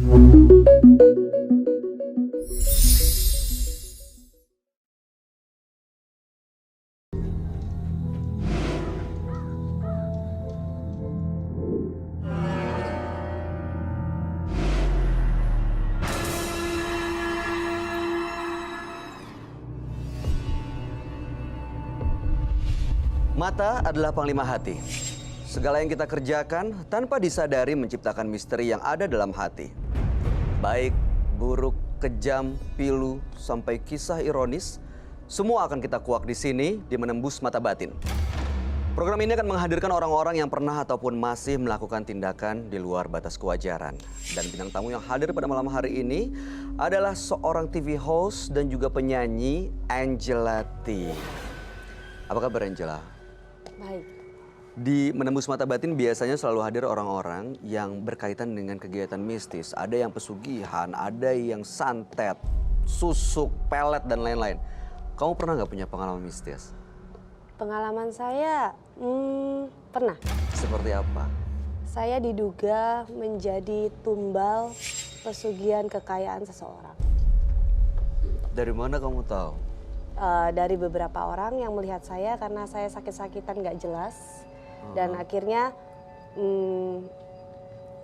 Mata adalah panglima hati. Segala yang kita kerjakan tanpa disadari menciptakan misteri yang ada dalam hati. Baik, buruk, kejam, pilu, sampai kisah ironis, semua akan kita kuak di sini di Menembus Mata Batin. Program ini akan menghadirkan orang-orang yang pernah ataupun masih melakukan tindakan di luar batas kewajaran. Dan bintang tamu yang hadir pada malam hari ini adalah seorang TV host dan juga penyanyi, Angela T. Apa kabar, Angela? Baik. Di Menembus Mata Batin biasanya selalu hadir orang-orang yang berkaitan dengan kegiatan mistis. Ada yang pesugihan, ada yang santet, susuk, pelet, dan lain-lain. Kamu pernah nggak punya pengalaman mistis? Pengalaman saya pernah. Seperti apa? Saya diduga menjadi tumbal pesugihan kekayaan seseorang. Dari mana kamu tahu? Dari beberapa orang yang melihat saya karena saya sakit-sakitan nggak jelas. Dan akhirnya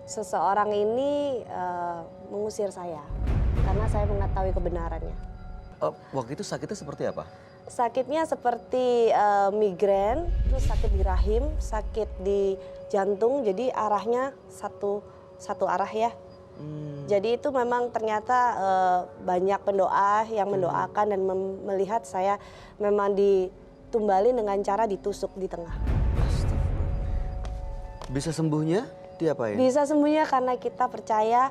seseorang ini mengusir saya karena saya mengetahui kebenarannya. Waktu itu sakitnya seperti apa? Sakitnya seperti migrain, terus sakit di rahim, sakit di jantung, jadi arahnya satu arah ya. Jadi itu memang ternyata banyak pendoa yang mendoakan dan melihat saya memang ditumbali dengan cara ditusuk di tengah. Bisa sembuhnya? Diapain? Bisa sembuhnya karena kita percaya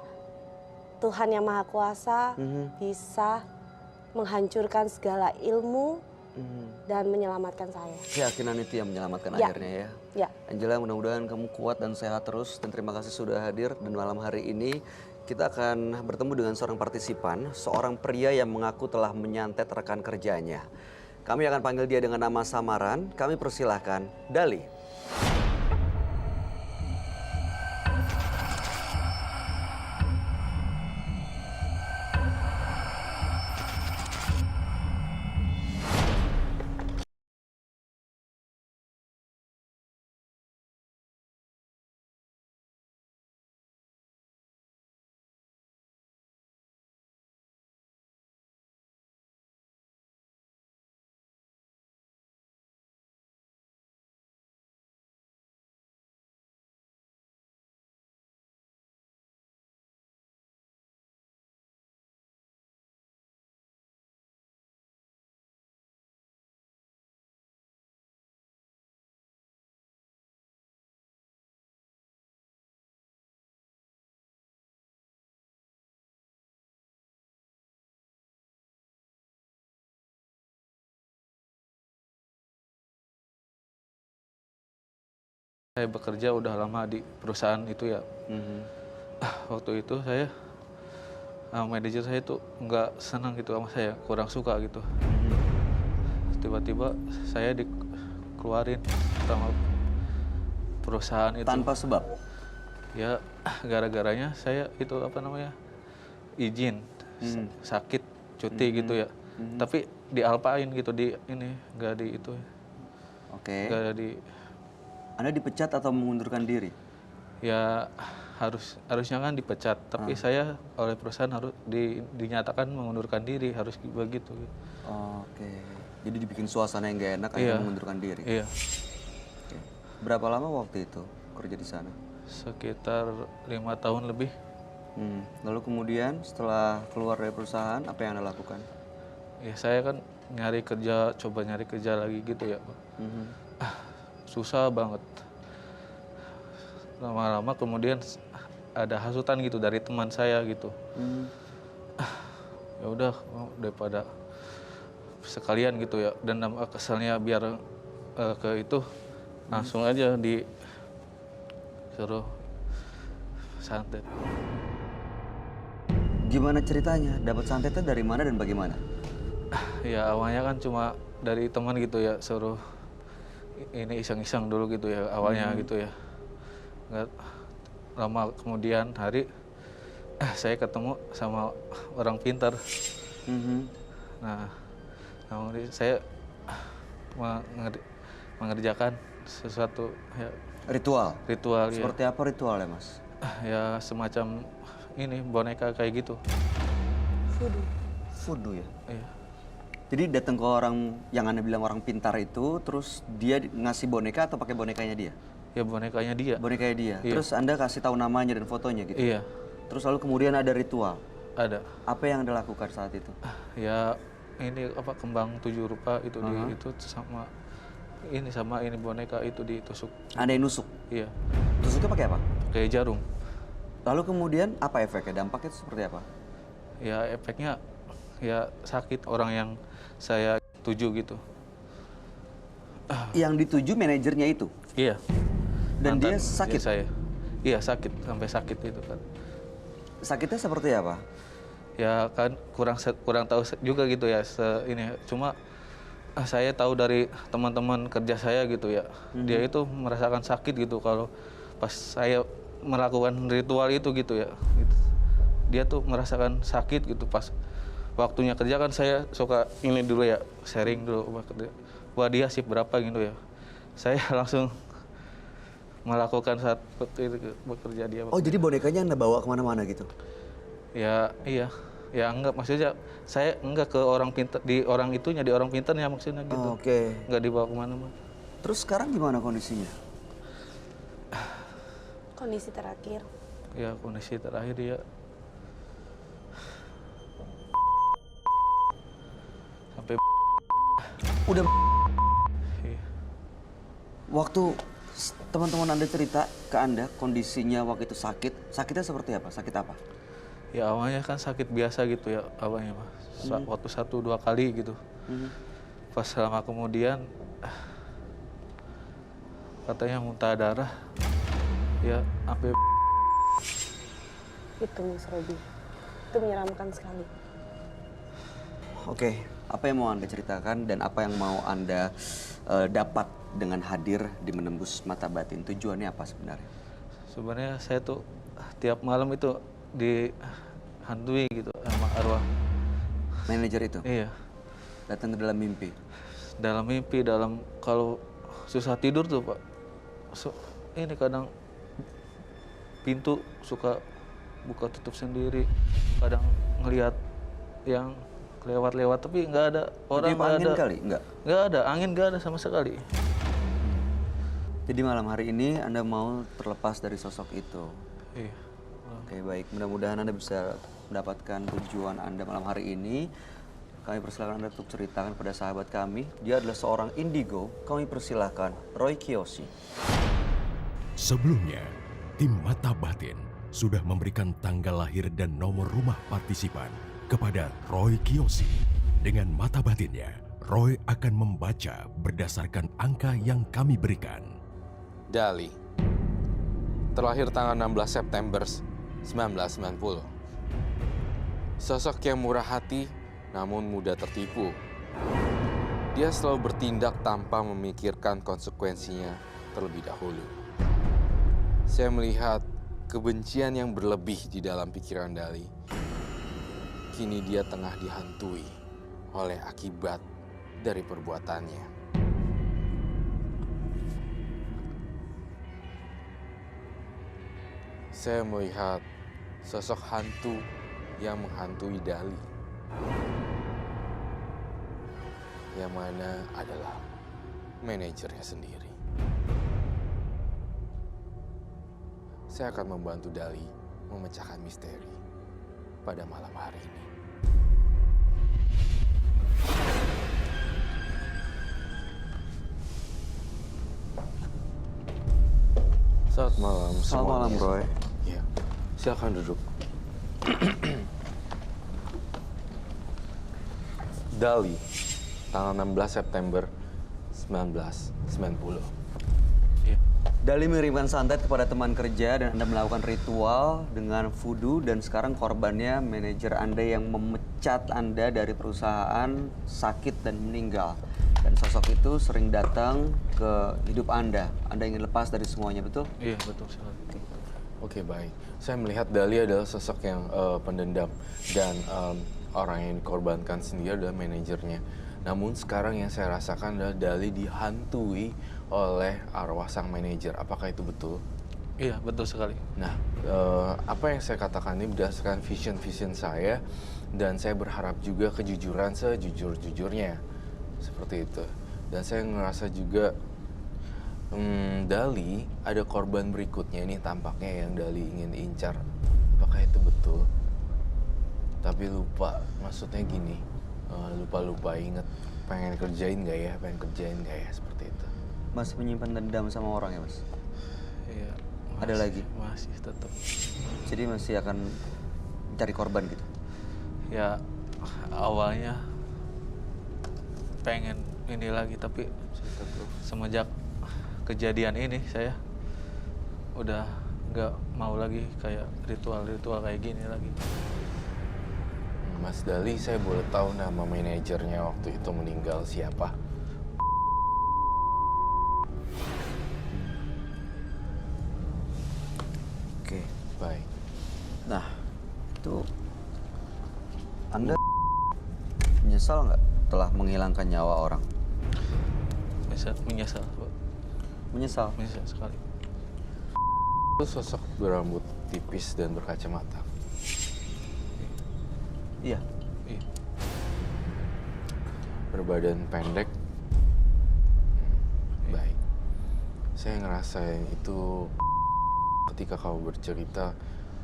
Tuhan yang Maha Kuasa bisa menghancurkan segala ilmu dan menyelamatkan saya. Keyakinan itu yang menyelamatkan Ya. akhirnya ya? Ya. Angela, mudah-mudahan kamu kuat dan sehat terus. Dan terima kasih sudah hadir. Dan malam hari ini kita akan bertemu dengan seorang partisipan, seorang pria yang mengaku telah menyantet rekan kerjanya. Kami akan panggil dia dengan nama samaran. Kami persilahkan Dali. Saya bekerja udah lama di perusahaan itu ya. Waktu itu saya, manajer saya itu nggak senang gitu sama saya, kurang suka gitu. Tiba-tiba saya dikeluarin sama perusahaan itu. Tanpa sebab? Ya gara-garanya saya itu izin sakit cuti gitu ya. Tapi dialpain gitu nggak di itu. Oke. Nggak di. Anda dipecat atau mengundurkan diri? Ya harusnya kan dipecat, tapi saya oleh perusahaan harus dinyatakan mengundurkan diri, harus begitu. Oke. Jadi dibikin suasana yang gak enak, akhirnya mengundurkan diri. Iya. Oke. Berapa lama waktu itu kerja di sana? Sekitar 5 tahun lebih. Lalu kemudian setelah keluar dari perusahaan, apa yang Anda lakukan? Ya saya kan coba nyari kerja lagi gitu ya, Pak. Susah banget. Lama-lama kemudian ada hasutan gitu dari teman saya gitu. Ya udah daripada sekalian gitu ya, dan keselnya biar ke itu langsung aja disuruh santet. Gimana ceritanya? Dapat santetnya dari mana dan bagaimana? Ya awalnya kan cuma dari teman gitu ya, suruh ini iseng-iseng dulu gitu ya awalnya gitu ya. Nggak lama kemudian hari saya ketemu sama orang pintar. Mhm. Nah, kemudian saya mengerjakan sesuatu ya, Ritual? ritual ya. Seperti apa ritualnya, Mas? Ya semacam ini boneka kayak gitu. Voodoo ya? Iya. Jadi datang ke orang yang Anda bilang orang pintar itu, terus dia ngasih boneka atau pakai bonekanya dia? Ya bonekanya dia. Bonekanya dia. Iya. Terus Anda kasih tahu namanya dan fotonya gitu? Iya, Terus lalu kemudian ada ritual. ada. Apa yang Anda lakukan saat itu? Ya ini apa kembang 7 rupa itu itu sama ini boneka itu ditusuk. Anda yang nusuk? Iya, Tusuknya pakai apa? kayak jarum. Lalu kemudian apa efeknya? Dampaknya itu seperti apa? Ya efeknya ya sakit orang yang saya tuju gitu. Yang dituju manajernya itu? Iya. Dan dia Mantan sakit? saya. Iya sakit sampai sakit itu kan. Sakitnya seperti apa? Ya kan kurang tahu juga gitu ya ini cuma saya tahu dari teman-teman kerja saya gitu ya. Dia itu merasakan sakit gitu kalau pas saya melakukan ritual itu gitu ya. Gitu. Dia tuh merasakan sakit gitu pas waktunya kerja kan saya suka ini dulu ya, sharing dulu wah dia sip berapa gitu ya. Saya langsung melakukan saat bekerja dia. Oh jadi bonekanya Anda bawa kemana-mana gitu? Ya iya, ya enggak maksudnya saya enggak ke orang pintar di orang pintarnya maksudnya gitu. Oh, oke. Enggak dibawa kemana-mana. Terus sekarang gimana kondisinya? Kondisi terakhir. Ya kondisi terakhir dia sampai Udah iya. waktu teman-teman Anda cerita ke Anda kondisinya waktu itu sakitnya seperti apa? Sakit apa? Ya awalnya kan sakit biasa gitu ya awalnya mah. Waktu 1-2 kali gitu. Pas lama kemudian katanya muntah darah. Ya sampai Itu Mas Robi. Itu menyeramkan sekali. Oke, apa yang mau Anda ceritakan dan apa yang mau Anda dapat dengan hadir di Menembus Mata Batin? Tujuannya apa sebenarnya? sebenarnya saya tuh tiap malam itu dihantui gitu sama arwah. Manajer itu Iya. datang ke dalam mimpi. Dalam mimpi, kalau susah tidur tuh Pak. Ini kadang pintu suka buka tutup sendiri. Kadang ngelihat yang lewat-lewat tapi nggak ada orang, Tiup nggak angin ada. kali? Nggak ada, angin nggak ada sama sekali. Jadi malam hari ini Anda mau terlepas dari sosok itu. Iya. Oke, baik. Mudah-mudahan Anda bisa mendapatkan tujuan Anda malam hari ini. Kami persilakan Anda untuk ceritakan pada sahabat kami. Dia adalah seorang indigo. Kami persilakan Roy Kiyoshi. Sebelumnya, tim Mata Batin sudah memberikan tanggal lahir dan nomor rumah partisipan kepada Roy Kiyoshi. Dengan mata batinnya, Roy akan membaca berdasarkan angka yang kami berikan. Dali, terlahir tanggal 16 September 1990. Sosok yang murah hati namun mudah tertipu. Dia selalu bertindak tanpa memikirkan konsekuensinya terlebih dahulu. Saya melihat kebencian yang berlebih di dalam pikiran Dali. Kini dia tengah dihantui oleh akibat dari perbuatannya. Saya melihat sosok hantu yang menghantui Dali. Yang mana adalah manajernya sendiri. Saya akan membantu Dali memecahkan misteri pada malam hari ini. Selamat malam Selamat semuanya. malam, Roy. Ya, silakan duduk. Dali, tanggal 16 September 1990. Iya. Dali mengirimkan santet kepada teman kerja dan Anda melakukan ritual dengan voodoo dan sekarang korbannya manajer Anda yang memecat Anda dari perusahaan, sakit dan meninggal. Dan sosok itu sering datang ke hidup Anda. Anda ingin lepas dari semuanya, betul? Iya betul sekali. Oke, baik. Saya melihat Dali adalah sosok yang pendendam dan orang yang dikorbankan sendiri adalah manajernya. Namun sekarang yang saya rasakan adalah Dali dihantui oleh arwah sang manajer. Apakah itu betul? Iya, betul sekali. Nah, apa yang saya katakan ini berdasarkan vision saya, dan saya berharap juga kejujuran sejujur-jujurnya. Seperti itu. Dan saya ngerasa juga Dali ada korban berikutnya ini tampaknya yang Dali ingin incar. Apakah itu betul? Tapi lupa, maksudnya gini, lupa inget pengen kerjain gak ya, seperti itu. Masih menyimpan dendam sama orang ya, Mas? Iya. Ada lagi? Masih tetap. Jadi masih akan cari korban gitu? Ya awalnya pengen ini lagi, tapi semenjak kejadian ini saya udah nggak mau lagi kayak ritual kayak gini lagi. Mas Dali, saya boleh tahu nama manajernya waktu itu meninggal siapa? Oke. Baik. Nah, itu Anda menyesal nggak telah menghilangkan nyawa orang? Menyesal, Pak. Menyesal? Menyesal sekali. Itu sosok berambut tipis dan berkacamata. Iya. Iya. Berbadan pendek. Baik. Saya ngerasain itu ketika kamu bercerita,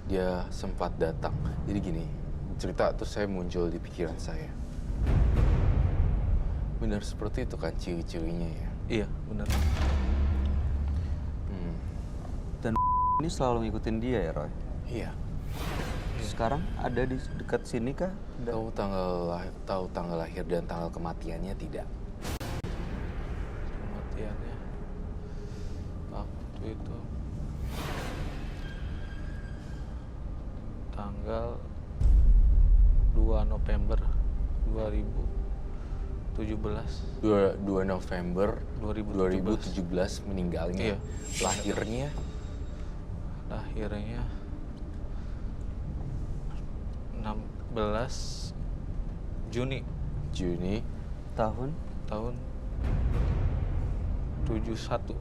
dia sempat datang. Jadi gini, cerita terus saya muncul di pikiran saya. Benar seperti itu kan ciri-cirinya ya? Iya, benar. Dan ini selalu ngikutin dia ya, Roy? Iya. Sekarang ada di dekat sini kah? Tahu tanggal lahir dan tanggal kematiannya tidak? Kematiannya waktu itu tanggal 2 November 2017. 2 November 2017 2017 meninggalnya. Iya. Lahirnya Lahirnya 16 Juni Juni. Tahun? tahun 71.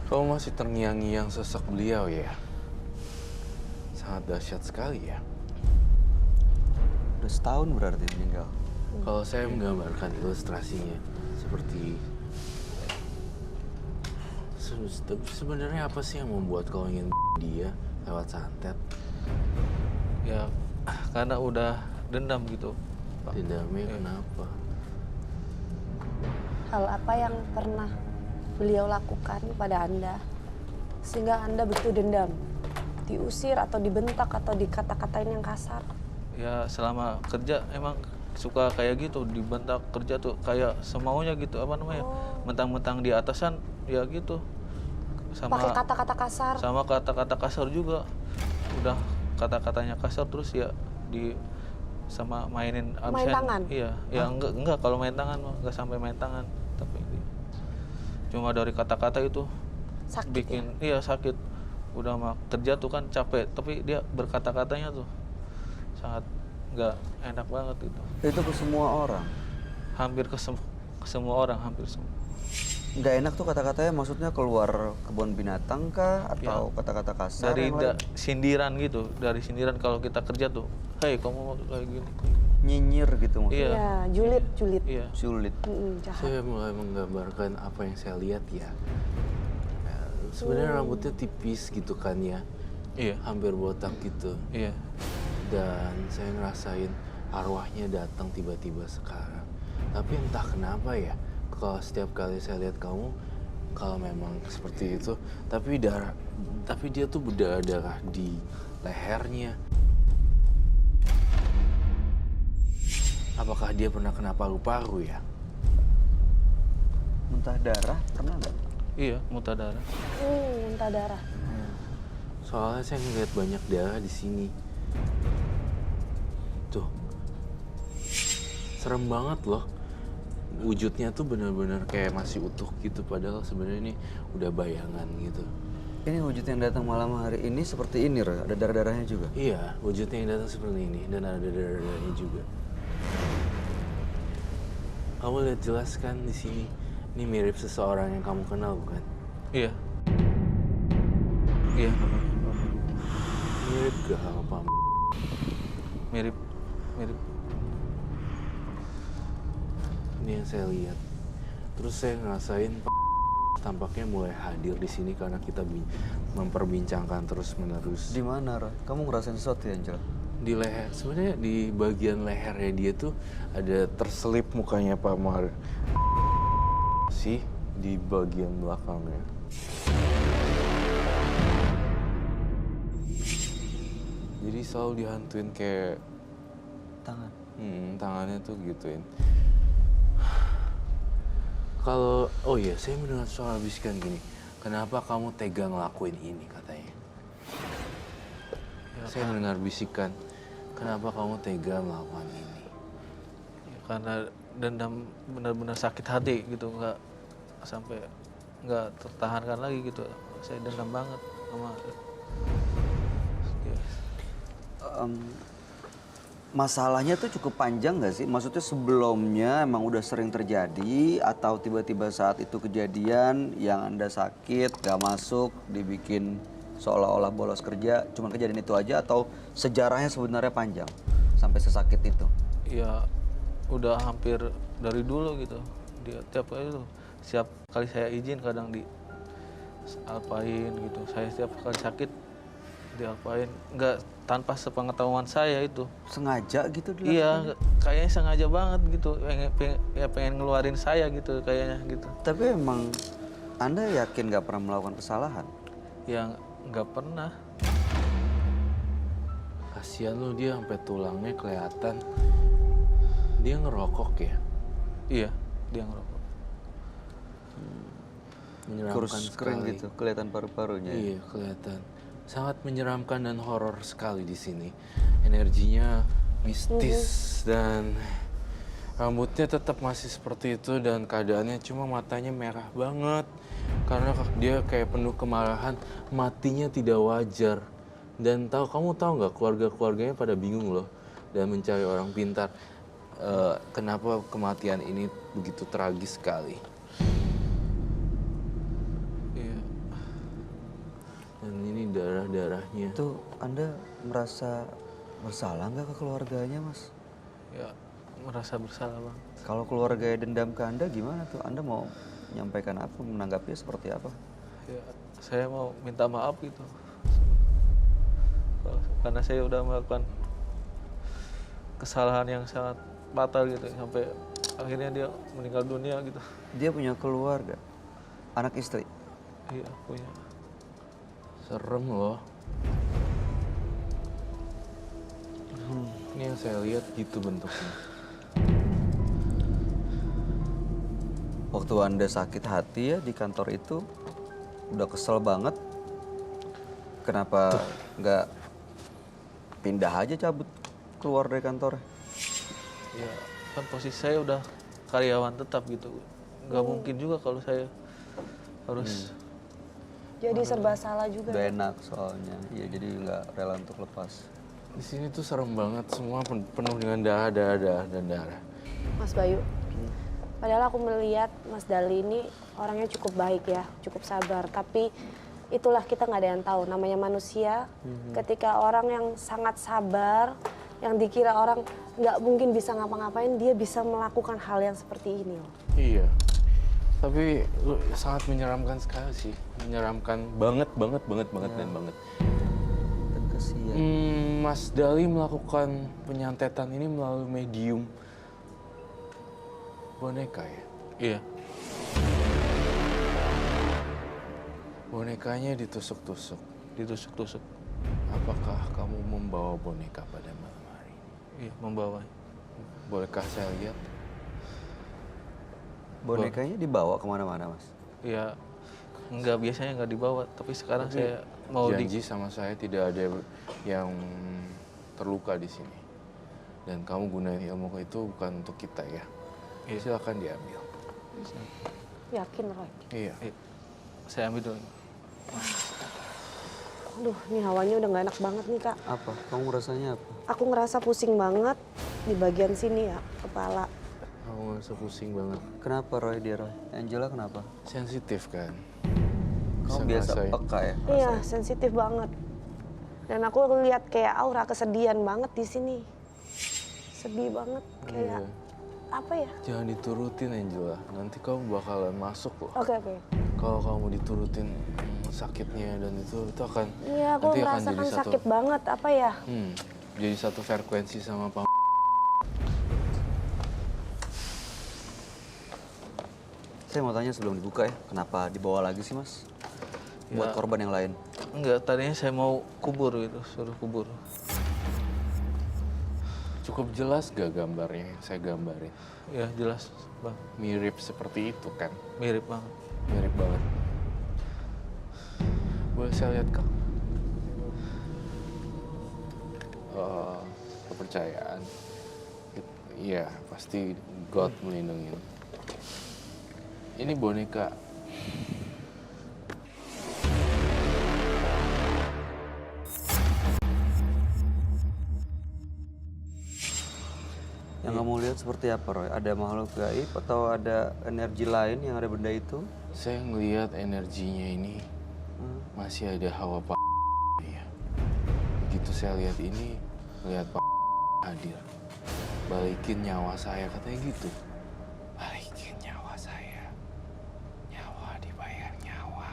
Kamu masih terngiang-ngiang sosok beliau ya? Sangat dahsyat sekali ya. Udah setahun berarti meninggal. Kalau saya menggambarkan ilustrasinya seperti sebenarnya apa sih yang membuat kau ingin dia lewat santet? Ya karena udah dendam gitu, Pak. Dendamnya Iya. kenapa? Hal apa yang pernah beliau lakukan pada Anda sehingga Anda begitu dendam? Diusir atau dibentak atau dikata-katain yang kasar? Ya selama kerja emang suka kayak gitu, dibentak kerja tuh kayak semaunya gitu, apa namanya, mentang-mentang di atasan ya gitu, sama Pakai kata-kata kasar? sama kata-kata kasar juga, udah kata-katanya kasar terus ya sama mainin absen. Main tangan? Iya, ya enggak kalau main tangan mah enggak sampai main tangan, tapi cuma dari kata-kata itu Sakit bikin iya sakit. Udah mah kerja tuh kan capek, tapi dia berkata-katanya tuh sangat nggak enak banget itu. Itu ke semua orang? Hampir ke semua orang, hampir semua. Nggak enak tuh kata-katanya, maksudnya keluar kebun binatang kah? Atau kata-kata kasar Dari yang lain? sindiran gitu, dari sindiran kalau kita kerja tuh, hei kamu mau kayak gini. Nyinyir gitu maksudnya? Iya. Ya, julid. Iya. Sulit. Jahat. Saya mulai menggambarkan apa yang saya lihat ya. Sebenarnya rambutnya tipis gitu kan ya, Iya. hampir botak gitu. Iya. Dan saya ngerasain arwahnya datang tiba-tiba sekarang. Tapi entah kenapa ya, kalau setiap kali saya lihat kamu, kalau memang seperti itu, tapi dia tuh berdarah di lehernya. Apakah dia pernah kena paru-paru ya? Muntah darah pernah nggak? Iya, muntah darah. Muntah darah. Soalnya saya ngeliat banyak darah di sini. Tuh, serem banget loh. wujudnya tuh benar-benar kayak masih utuh gitu, padahal sebenarnya ini udah bayangan gitu. Ini wujud yang datang malam hari ini seperti ini, Roy. Ada darah-darahnya juga. Iya, wujudnya yang datang seperti ini dan ada darah-darahnya juga. Kamu lihat jelas kan di sini, ini mirip seseorang yang kamu kenal bukan? Iya. Iya, Mirip gak sama Pak? mirip. Ini yang saya lihat. Terus saya ngerasain Pak tampaknya mulai hadir di sini karena kita memperbincangkan terus-menerus. Di mana, Roy? Kamu ngerasain sesuatu ya, Angel? Di leher, sebenarnya di bagian lehernya dia tuh ada terselip mukanya Pak Mar sih di bagian belakangnya. Jadi selalu dihantuin kayak Tangan. tangannya tuh gituin. Kalau, oh iya, saya mendengar suara bisikan gini. Kenapa kamu tega ngelakuin ini katanya? Saya mendengar bisikan. Kenapa kamu tega melakukan ini? Ya, karena dendam benar-benar sakit hati gitu, nggak tertahankan lagi gitu. Saya dendam banget sama. Ya. Masalahnya tuh cukup panjang nggak sih? Maksudnya sebelumnya emang udah sering terjadi atau tiba-tiba saat itu kejadian yang Anda sakit, gak masuk, dibikin seolah-olah bolos kerja, cuman kejadian itu aja atau sejarahnya sebenarnya panjang sampai sesakit itu? Ya udah hampir dari dulu gitu. Dia tiap kali itu, setiap kali saya izin kadang diapain gitu. Saya setiap kali sakit diapain, nggak tanpa sepengetahuan saya itu. Sengaja gitu dilakukan? Iya, kayaknya sengaja banget gitu, pengen ngeluarin saya gitu kayaknya gitu. Tapi emang Anda yakin gak pernah melakukan kesalahan? Yang nggak pernah. Kasihan lu, dia sampai tulangnya kelihatan. Dia ngerokok ya? Iya, dia ngerokok. Menyeramkan Kurus kering sekali. gitu, kelihatan paru-parunya. Iya, kelihatan. Sangat menyeramkan dan horor sekali di sini. Energinya mistis dan rambutnya tetap masih seperti itu dan keadaannya cuma matanya merah banget karena dia kayak penuh kemarahan, matinya tidak wajar. Dan kamu tahu nggak, keluarga-keluarganya pada bingung loh dan mencari orang pintar. Kenapa kematian ini begitu tragis sekali? Iya. Dan ini darah-darahnya. Itu Anda merasa bersalah nggak ke keluarganya, Mas? Ya merasa bersalah bang. Kalau keluarganya dendam ke Anda gimana tuh? Anda mau menyampaikan apa, menanggapinya seperti apa? Ya saya mau minta maaf gitu. Karena saya udah melakukan kesalahan yang sangat fatal gitu sampai akhirnya dia meninggal dunia gitu. Dia punya keluarga, anak istri. Iya punya. Serem loh. Ini yang saya lihat gitu bentuknya. Waktu Anda sakit hati ya di kantor itu, udah kesel banget. Kenapa nggak pindah aja, cabut keluar dari kantor? Ya kan posisi saya udah karyawan tetap gitu. Nggak mungkin juga kalau saya harus. Jadi serba salah juga. Udah enak soalnya, ya jadi nggak rela untuk lepas. Di sini tuh serem banget, semua penuh dengan darah dan darah. Mas Bayu, padahal aku melihat Mas Dali ini orangnya cukup baik ya, cukup sabar. Tapi itulah kita nggak ada yang tahu, namanya manusia. Ketika orang yang sangat sabar, yang dikira orang nggak mungkin bisa ngapa-ngapain, dia bisa melakukan hal yang seperti ini loh. Iya. Tapi sangat menyeramkan sekali sih. Menyeramkan banget dan banget. Dan kasihan. Mas Dali melakukan penyantetan ini melalui medium boneka ya? Iya. Bonekanya ditusuk-tusuk. Ditusuk-tusuk. Apakah kamu membawa boneka pada malam hari ini? Iya membawa. Bolehkah saya lihat? Bonekanya dibawa kemana-mana, Mas? Ya nggak, biasanya nggak dibawa. Tapi sekarang Tapi saya mau janji sama saya tidak ada yang terluka di sini. Dan kamu gunain ilmu itu bukan untuk kita ya. Iya. Silakan diambil. Yakin Roy? Iya. Saya ambil dulu. Aduh, ini hawanya udah gak enak banget nih Kak. Apa? Kamu rasanya apa? Aku ngerasa pusing banget di bagian sini ya, kepala. Kamu ngerasa pusing banget. Kenapa Roy dia Roy? Angela kenapa? Sensitif kan? Kamu Bisa biasa ngerasain. peka ya? Iya, sensitif banget. Dan aku lihat kayak aura kesedihan banget di sini. Sedih banget, kayak Iya. apa ya? Jangan diturutin Angela, nanti kamu bakalan masuk loh. Oke, oke. Kalau kamu diturutin sakitnya dan itu akan Iya, aku nanti akan merasakan jadi sakit banget, apa ya? jadi satu frekuensi sama Pak. Saya mau tanya sebelum dibuka ya, kenapa dibawa lagi sih Mas? Buat Ya. korban yang lain. Enggak, tadinya saya mau kubur gitu, suruh kubur. Cukup jelas gak gambarnya yang saya gambarin? Ya jelas bang, Mirip seperti itu kan? mirip banget. Mirip banget. Boleh saya lihat Kak? Kepercayaan. Iya, pasti God melindungi. Ini boneka. Yang kamu lihat seperti apa Roy? Ada makhluk gaib atau ada energi lain yang ada benda itu? Saya ngelihat energinya ini masih ada hawa Pak. Ya. Begitu saya lihat ini, lihat Pak hadir. Balikin nyawa saya, katanya gitu. Balikin nyawa saya. Nyawa dibayar nyawa.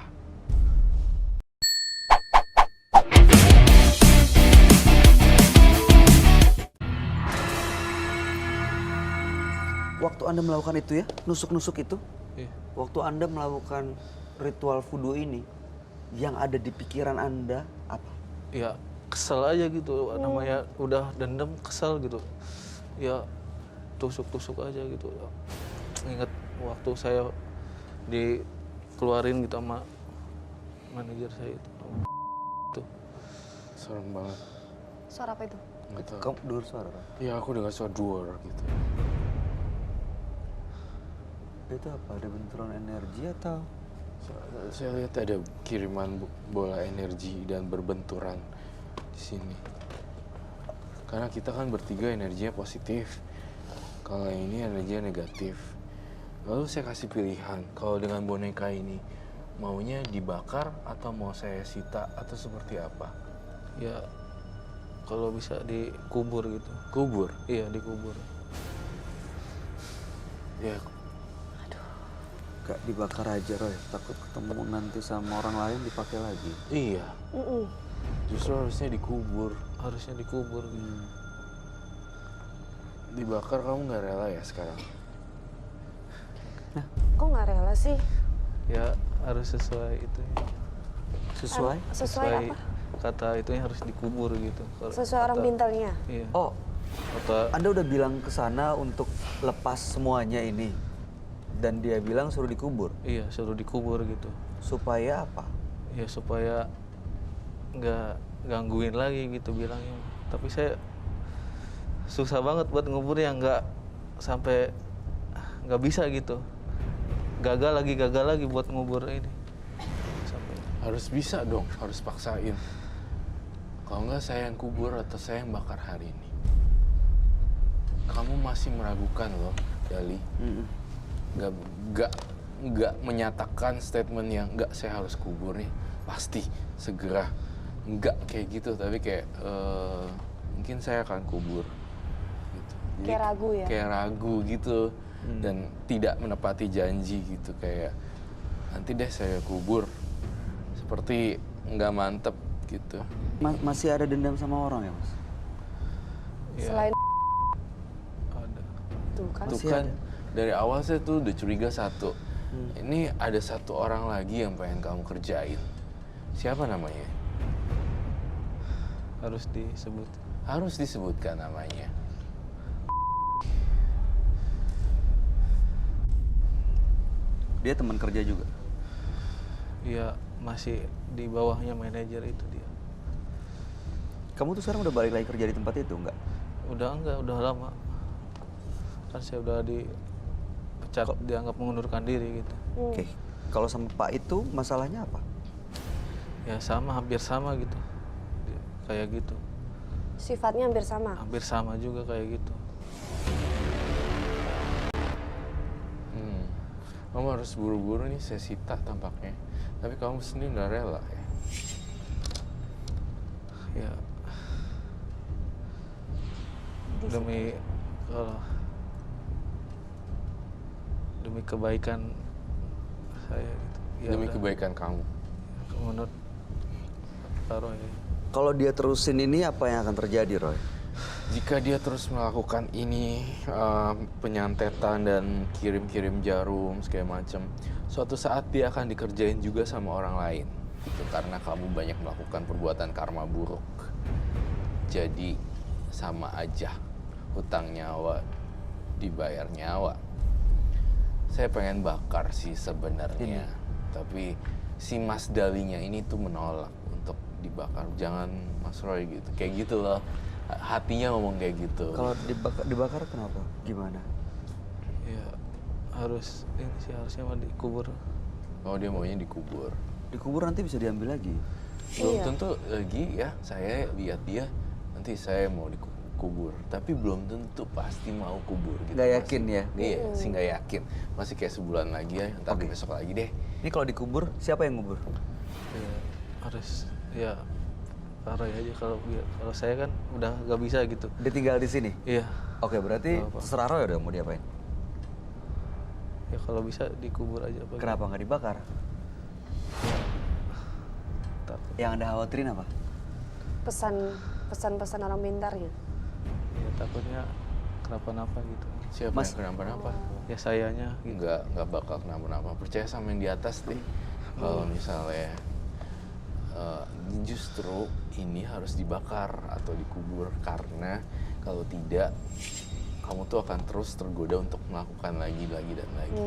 Waktu Anda melakukan itu ya, nusuk-nusuk itu, Iya. waktu Anda melakukan ritual voodoo ini, yang ada di pikiran Anda apa? Ya kesel aja gitu, namanya udah dendam, kesel gitu. Ya tusuk-tusuk aja gitu. Ingat waktu saya dikeluarin gitu sama manajer saya itu. Serem banget. Suara apa itu? Nggak tahu. Kamu dengar suara Roy? Ya aku dengar suara duar gitu. Itu apa? Ada benturan energi atau? Saya lihat ada kiriman bola energi dan berbenturan di sini. Karena kita kan bertiga energinya positif. Kalau yang ini energinya negatif. Lalu saya kasih pilihan, kalau dengan boneka ini maunya dibakar atau mau saya sita atau seperti apa? Ya kalau bisa dikubur gitu. Kubur. Iya dikubur. Ya, Gak dibakar aja Roy, takut ketemu nanti sama orang lain dipakai lagi. iya. Mm-mm. Justru harusnya dikubur. Harusnya dikubur gitu. Dibakar kamu nggak rela ya sekarang? Kok nggak rela sih? Ya harus sesuai itu. Sesuai? Sesuai apa? Kata itu harus dikubur gitu. Kalau Sesuai orang kata- pintarnya. Iya. Oh, Kata Anda udah bilang ke sana untuk lepas semuanya ini. Dan dia bilang suruh dikubur. iya suruh dikubur gitu. Supaya apa? Ya supaya nggak gangguin lagi gitu bilangnya. Tapi saya susah banget buat ngubur yang nggak sampai nggak bisa gitu. Gagal lagi buat ngubur ini. Sampai Harus bisa dong, harus paksain. Kalau nggak saya yang kubur atau saya yang bakar hari ini. Kamu masih meragukan loh, Dali. Nggak menyatakan statement yang nggak saya harus kubur nih. Pasti segera. Nggak kayak gitu, tapi kayak mungkin saya akan kubur. Gitu. Jadi, Kayak ragu ya? Kayak ragu gitu. Dan tidak menepati janji gitu, kayak nanti deh saya kubur. Seperti nggak mantep gitu. Masih ada dendam sama orang ya Mas? ya, Selain ada. itu kan. Tuh Masih kan ada? dari awal saya tuh udah curiga satu. Ini ada satu orang lagi yang pengen kamu kerjain. Siapa namanya? Harus disebut. Harus disebutkan namanya. Dia teman kerja juga. Ya masih di bawahnya manajer itu dia. Kamu tuh sekarang udah balik lagi kerja di tempat itu enggak? Udah enggak, udah lama. Kan saya udah dipecat, dianggap mengundurkan diri gitu. Oke. Kalau sama Pak itu masalahnya apa? Ya sama, hampir sama gitu. Kayak gitu. Sifatnya hampir sama. Hampir sama juga kayak gitu. Kamu harus buru-buru nih, saya sita tampaknya. Tapi kamu sendiri nggak rela ya? Ya demi kalau demi kebaikan saya gitu. Ya Demi udah, kebaikan kamu. menurut Pak Roy. Kalau dia terusin ini apa yang akan terjadi, Roy? Jika dia terus melakukan ini, penyantetan dan kirim-kirim jarum segala macam, suatu saat dia akan dikerjain juga sama orang lain. Gitu, karena kamu banyak melakukan perbuatan karma buruk. Jadi sama aja, hutang nyawa dibayar nyawa. Saya pengen bakar sih sebenarnya, tapi si Mas Dalinya ini tuh menolak untuk dibakar. Jangan Mas Roy gitu, kayak gitu loh. Hatinya ngomong kayak gitu. Kalau dibakar kenapa? Gimana? Ya harus ini sih, harusnya mah dikubur. Oh, dia maunya dikubur. Dikubur nanti bisa diambil lagi. Belum Iya. tentu lagi ya, saya lihat dia nanti saya mau dikubur, tapi belum tentu pasti mau kubur gitu. Nggak yakin ya? Iya, sih nggak yakin. Masih kayak sebulan lagi ya, ntar Oke. besok lagi deh. Ini kalau dikubur, siapa yang ngubur? Ya harus ya Pak Roy aja, kalau saya kan udah gak bisa gitu. Dia tinggal di sini? Iya. Oke, berarti Nggak apa. terserah Roy udah mau diapain. Ya kalau bisa dikubur aja Pak. Kenapa nggak dibakar? Takut. Yang Anda khawatirin apa? Pesan-pesan orang pintar gitu. Ya takutnya kenapa-napa gitu. Siapa Mas. yang kenapa-napa? Ya sayanya gitu. Nggak bakal kenapa-napa. Percaya sama yang di atas deh. Kalau misalnya justru ini harus dibakar atau dikubur, karena kalau tidak kamu tuh akan terus tergoda untuk melakukan lagi dan lagi.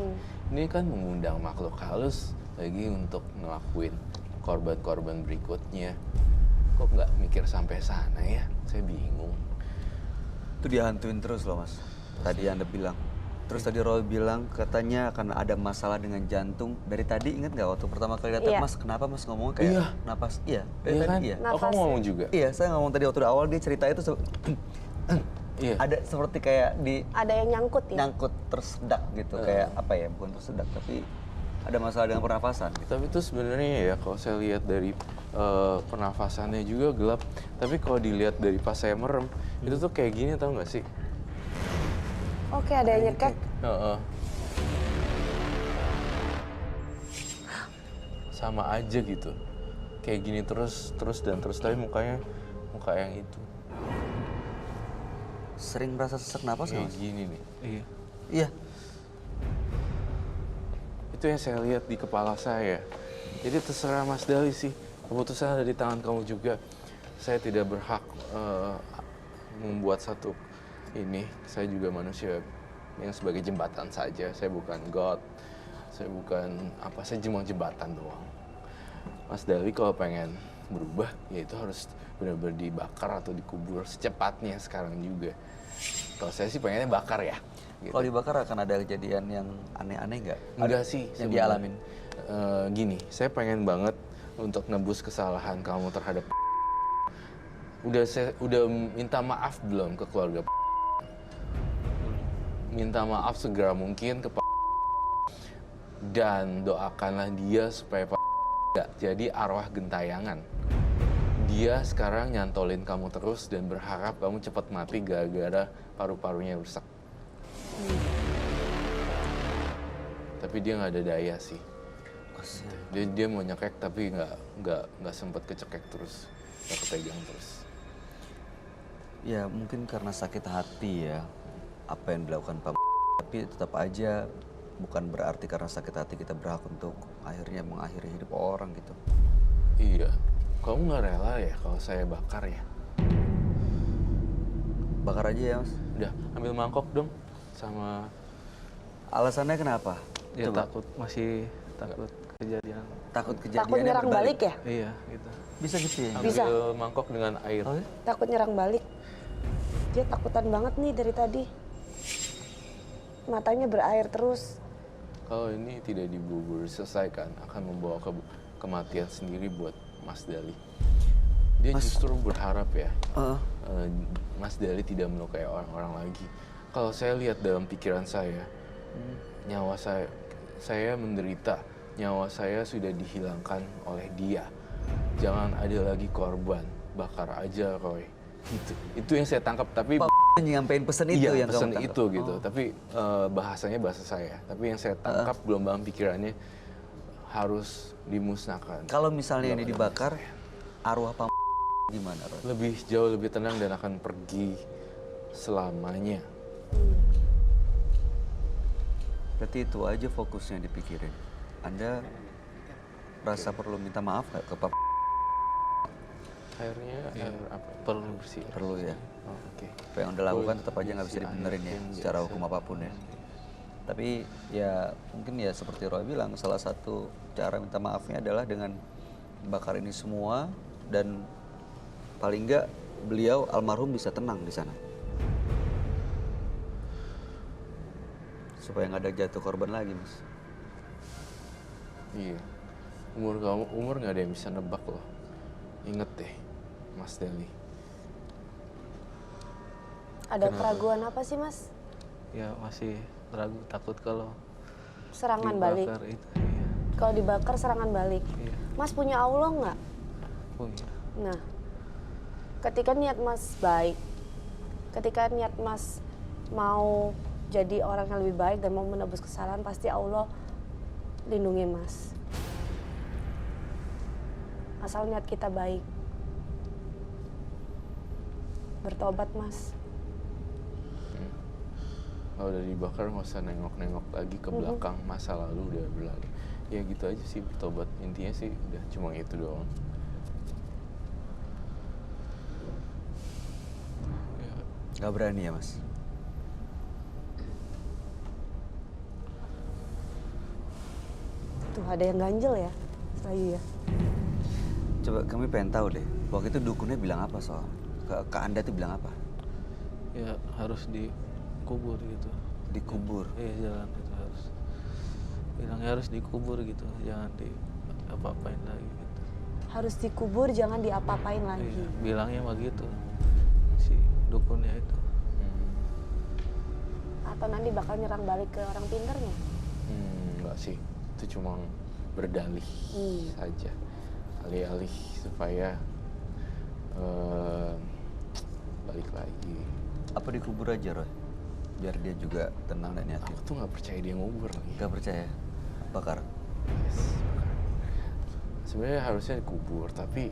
Ini kan mengundang makhluk halus lagi untuk ngelakuin korban-korban berikutnya. Kok nggak mikir sampai sana ya? Saya bingung. Itu dihantuin terus loh, Mas. Tadi Anda bilang. Terus tadi Roy bilang katanya akan ada masalah dengan jantung. Dari tadi ingat nggak waktu pertama kali datang, Iya. Mas? Kenapa Mas ngomongnya kayak Iya. napas? Iya. Dari Iya tadi kan? iya. Oh, kamu Nafasnya. ngomong juga? Iya, saya ngomong tadi waktu di awal dia cerita itu Iya. ada seperti kayak Ada yang nyangkut ya? nyangkut tersedak gitu, kayak apa ya? Bukan tersedak tapi ada masalah dengan pernafasan gitu. Tapi itu sebenarnya ya kalau saya lihat dari pernafasannya juga gelap. Tapi kalau dilihat dari pas saya merem, itu tuh kayak gini, tau nggak sih? Oke, ada yang nyekek. Heeh. Sama aja gitu. Kayak gini terus tapi mukanya muka yang itu. Sering merasa sesak napas nggak, Kayak Mas? gini nih. Iya. Iya. Itu yang saya lihat di kepala saya. Jadi terserah Mas Dali sih. Keputusan ada di tangan kamu juga. Saya tidak berhak membuat satu ini. Saya juga manusia yang sebagai jembatan saja. Saya bukan God. Saya bukan apa, saya cuma jembatan doang. Mas Dali kalau pengen berubah, ya itu harus benar-benar dibakar atau dikubur secepatnya sekarang juga. Kalau saya sih pengennya bakar ya. Gitu. Kalau dibakar akan ada kejadian yang aneh-aneh nggak? Enggak sih yang sebenarnya. dialamin. Gini, saya pengen banget untuk nebus kesalahan kamu terhadap udah minta maaf belum ke keluarga minta maaf segera mungkin ke dan doakanlah dia supaya nggak jadi arwah gentayangan. Dia sekarang nyantolin kamu terus dan berharap kamu cepat mati gara-gara paru-parunya rusak. Tapi dia nggak ada daya sih. Dia mau nyekek tapi nggak sempet kecekek terus, nggak kepegang terus. Ya mungkin karena sakit hati ya apa yang dilakukan Pak. Tapi tetap aja bukan berarti karena sakit hati kita berhak untuk akhirnya mengakhiri hidup orang gitu. Iya, kamu nggak rela ya kalau saya bakar ya? Bakar aja ya, Mas. Udah, ambil mangkok dong sama. Alasannya kenapa? Ya Coba. masih takut kejadian. Takut kejadiannya Takut nyerang berbalik. balik ya? Iya gitu. Bisa gitu ya? Ambil Bisa. mangkok dengan air. Oh, ya? Takut nyerang balik. Dia takutan banget nih dari tadi. matanya berair terus. Kalau ini tidak diburu-buru selesaikan, akan membawa kematian sendiri buat Mas Dali. Dia justru berharap ya, Mas Dali tidak melukai orang-orang lagi. Kalau saya lihat dalam pikiran saya, nyawa saya menderita, nyawa saya sudah dihilangkan oleh dia. Jangan ada lagi korban, bakar aja Roy. Itu yang saya tangkap, tapi Nyampein pesan itu iya, yang kamu pesan tangkap? itu gitu. Tapi bahasanya bahasa saya. Tapi yang saya tangkap gelombang pikirannya harus dimusnahkan. Kalau misalnya ini dibakar, arwah Pak gimana, Roy? Lebih jauh lebih tenang dan akan pergi selamanya. Berarti itu aja fokusnya dipikirin. Anda rasa perlu minta maaf nggak ke Pak? Airnya air apa? Perlu bersih. Perlu ya. Oh, oke. Apa yang udah lakukan tetap aja nggak bisa dibenerin ya, secara hukum apapun ya. Tapi ya mungkin ya seperti Roy bilang, salah satu cara minta maafnya adalah dengan bakar ini semua, dan paling nggak beliau almarhum bisa tenang di sana. Supaya nggak ada jatuh korban lagi, Mas. Iya. Umur nggak ada yang bisa nebak loh. Ingat deh, Mas Dali. Ada keraguan apa sih, Mas? Ya masih ragu, takut kalau Serangan balik. dibakar itu. Iya, Kalau dibakar serangan balik. iya, Mas punya Allah nggak? punya. Nah, ketika niat Mas baik, ketika niat Mas mau jadi orang yang lebih baik dan mau menebus kesalahan, pasti Allah lindungi Mas. Asal niat kita baik. Bertobat, Mas. Kalau udah dibakar nggak usah nengok-nengok lagi ke belakang, masa lalu udah berlalu. Ya gitu aja sih bertobat. Intinya sih udah cuma itu doang. Nggak berani ya, Mas? Tuh ada yang ganjel ya, Bayu ya. Coba kami pengen tahu deh, waktu itu dukunnya bilang apa soal? Ke Anda tuh bilang apa? Ya harus dikubur gitu. Dikubur? Iya, jalan itu harus. Bilangnya harus dikubur gitu, jangan apa-apain lagi gitu. Harus dikubur, jangan diapa-apain lagi. Iya, bilangnya mah gitu si dukunnya itu. Atau nanti bakal nyerang balik ke orang pinternya. Enggak sih, itu cuma berdalih saja. Alih-alih supaya balik lagi. Apa dikubur aja, Roy? Biar dia juga tenang dan yakin. Aku tuh nggak percaya dia ngubur lagi. Gak percaya? Bakar? Yes, bakar. Sebenarnya harusnya dikubur, tapi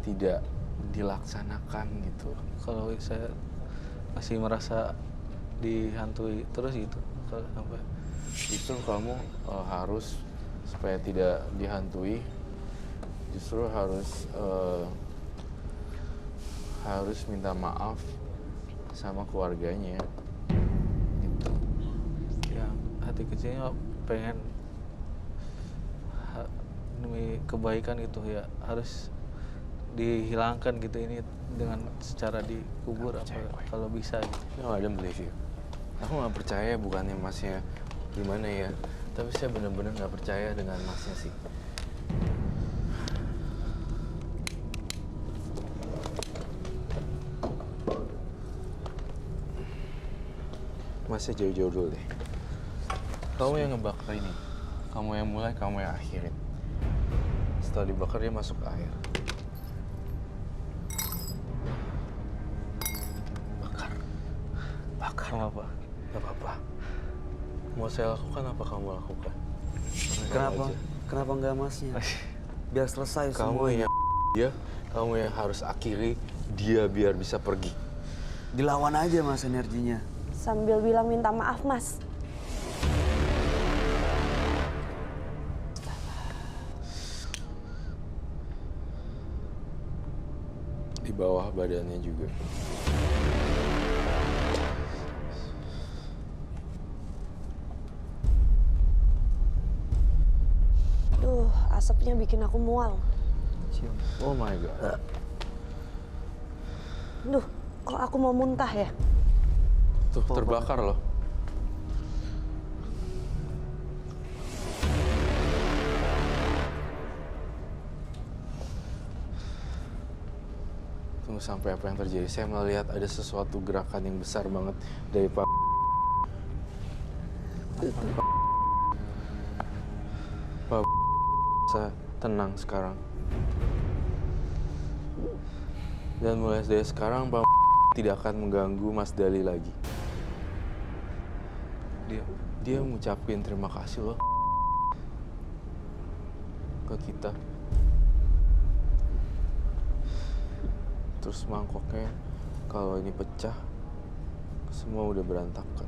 tidak dilaksanakan gitu. Kalau saya masih merasa dihantui terus gitu, kalau sampai Justru kamu harus supaya tidak dihantui, justru harus minta maaf sama keluarganya. Gitu. yang hati kecilnya pengen demi kebaikan gitu ya harus dihilangkan gitu ini dengan secara dikubur apa kalau bisa gitu. No, I don't believe you. Aku nggak percaya, bukannya masnya gimana ya, tapi saya benar-benar nggak percaya dengan masnya sih. Masnya jauh-jauh dulu deh. Kamu yang ngebakar ini, kamu yang mulai, kamu yang akhirin. Setelah dibakar dia masuk ke air. Bakar apa? Gak apa-apa. Mau saya lakukan apa kamu lakukan? Kenapa? Aja. Kenapa nggak Masnya? Biar selesai Kamu semuanya. yang dia, kamu yang harus akhiri dia biar bisa pergi. Dilawan aja, Mas, energinya. Sambil bilang minta maaf, Mas. Di bawah badannya juga. Duh, asapnya bikin aku mual. Oh my god. Duh, kok aku mau muntah ya? Tuh terbakar loh. Tunggu sampai apa yang terjadi. Saya melihat ada sesuatu gerakan yang besar banget dari Pak. Pak saya tenang sekarang. Dan mulai dari sekarang Pak tidak akan mengganggu Mas Dali lagi. Dia ngucapin terima kasih loh ke kita. Terus mangkoknya kalau ini pecah, semua udah berantakan.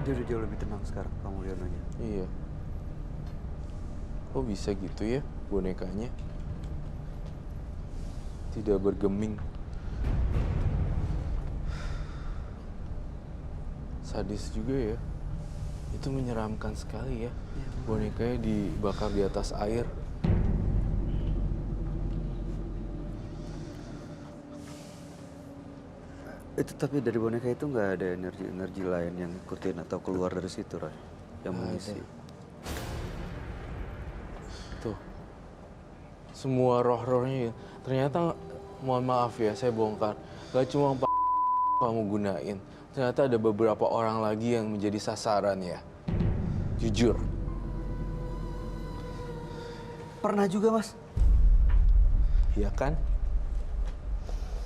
Dia udah jauh lebih tenang sekarang, Pak Mulyononya. Iya. Kok bisa gitu ya bonekanya? Tidak bergeming. Sadis juga ya. Itu menyeramkan sekali ya. Bonekanya dibakar di atas air. Itu tapi dari boneka itu nggak ada energi lain yang ikutin atau keluar dari situ, Roy, yang mengisi. Tuh. Semua roh-rohnya ternyata, mohon maaf ya saya bongkar, gak cuma Pak kamu gunain. Ternyata ada beberapa orang lagi yang menjadi sasaran ya. Jujur. Pernah juga, Mas. Iya kan?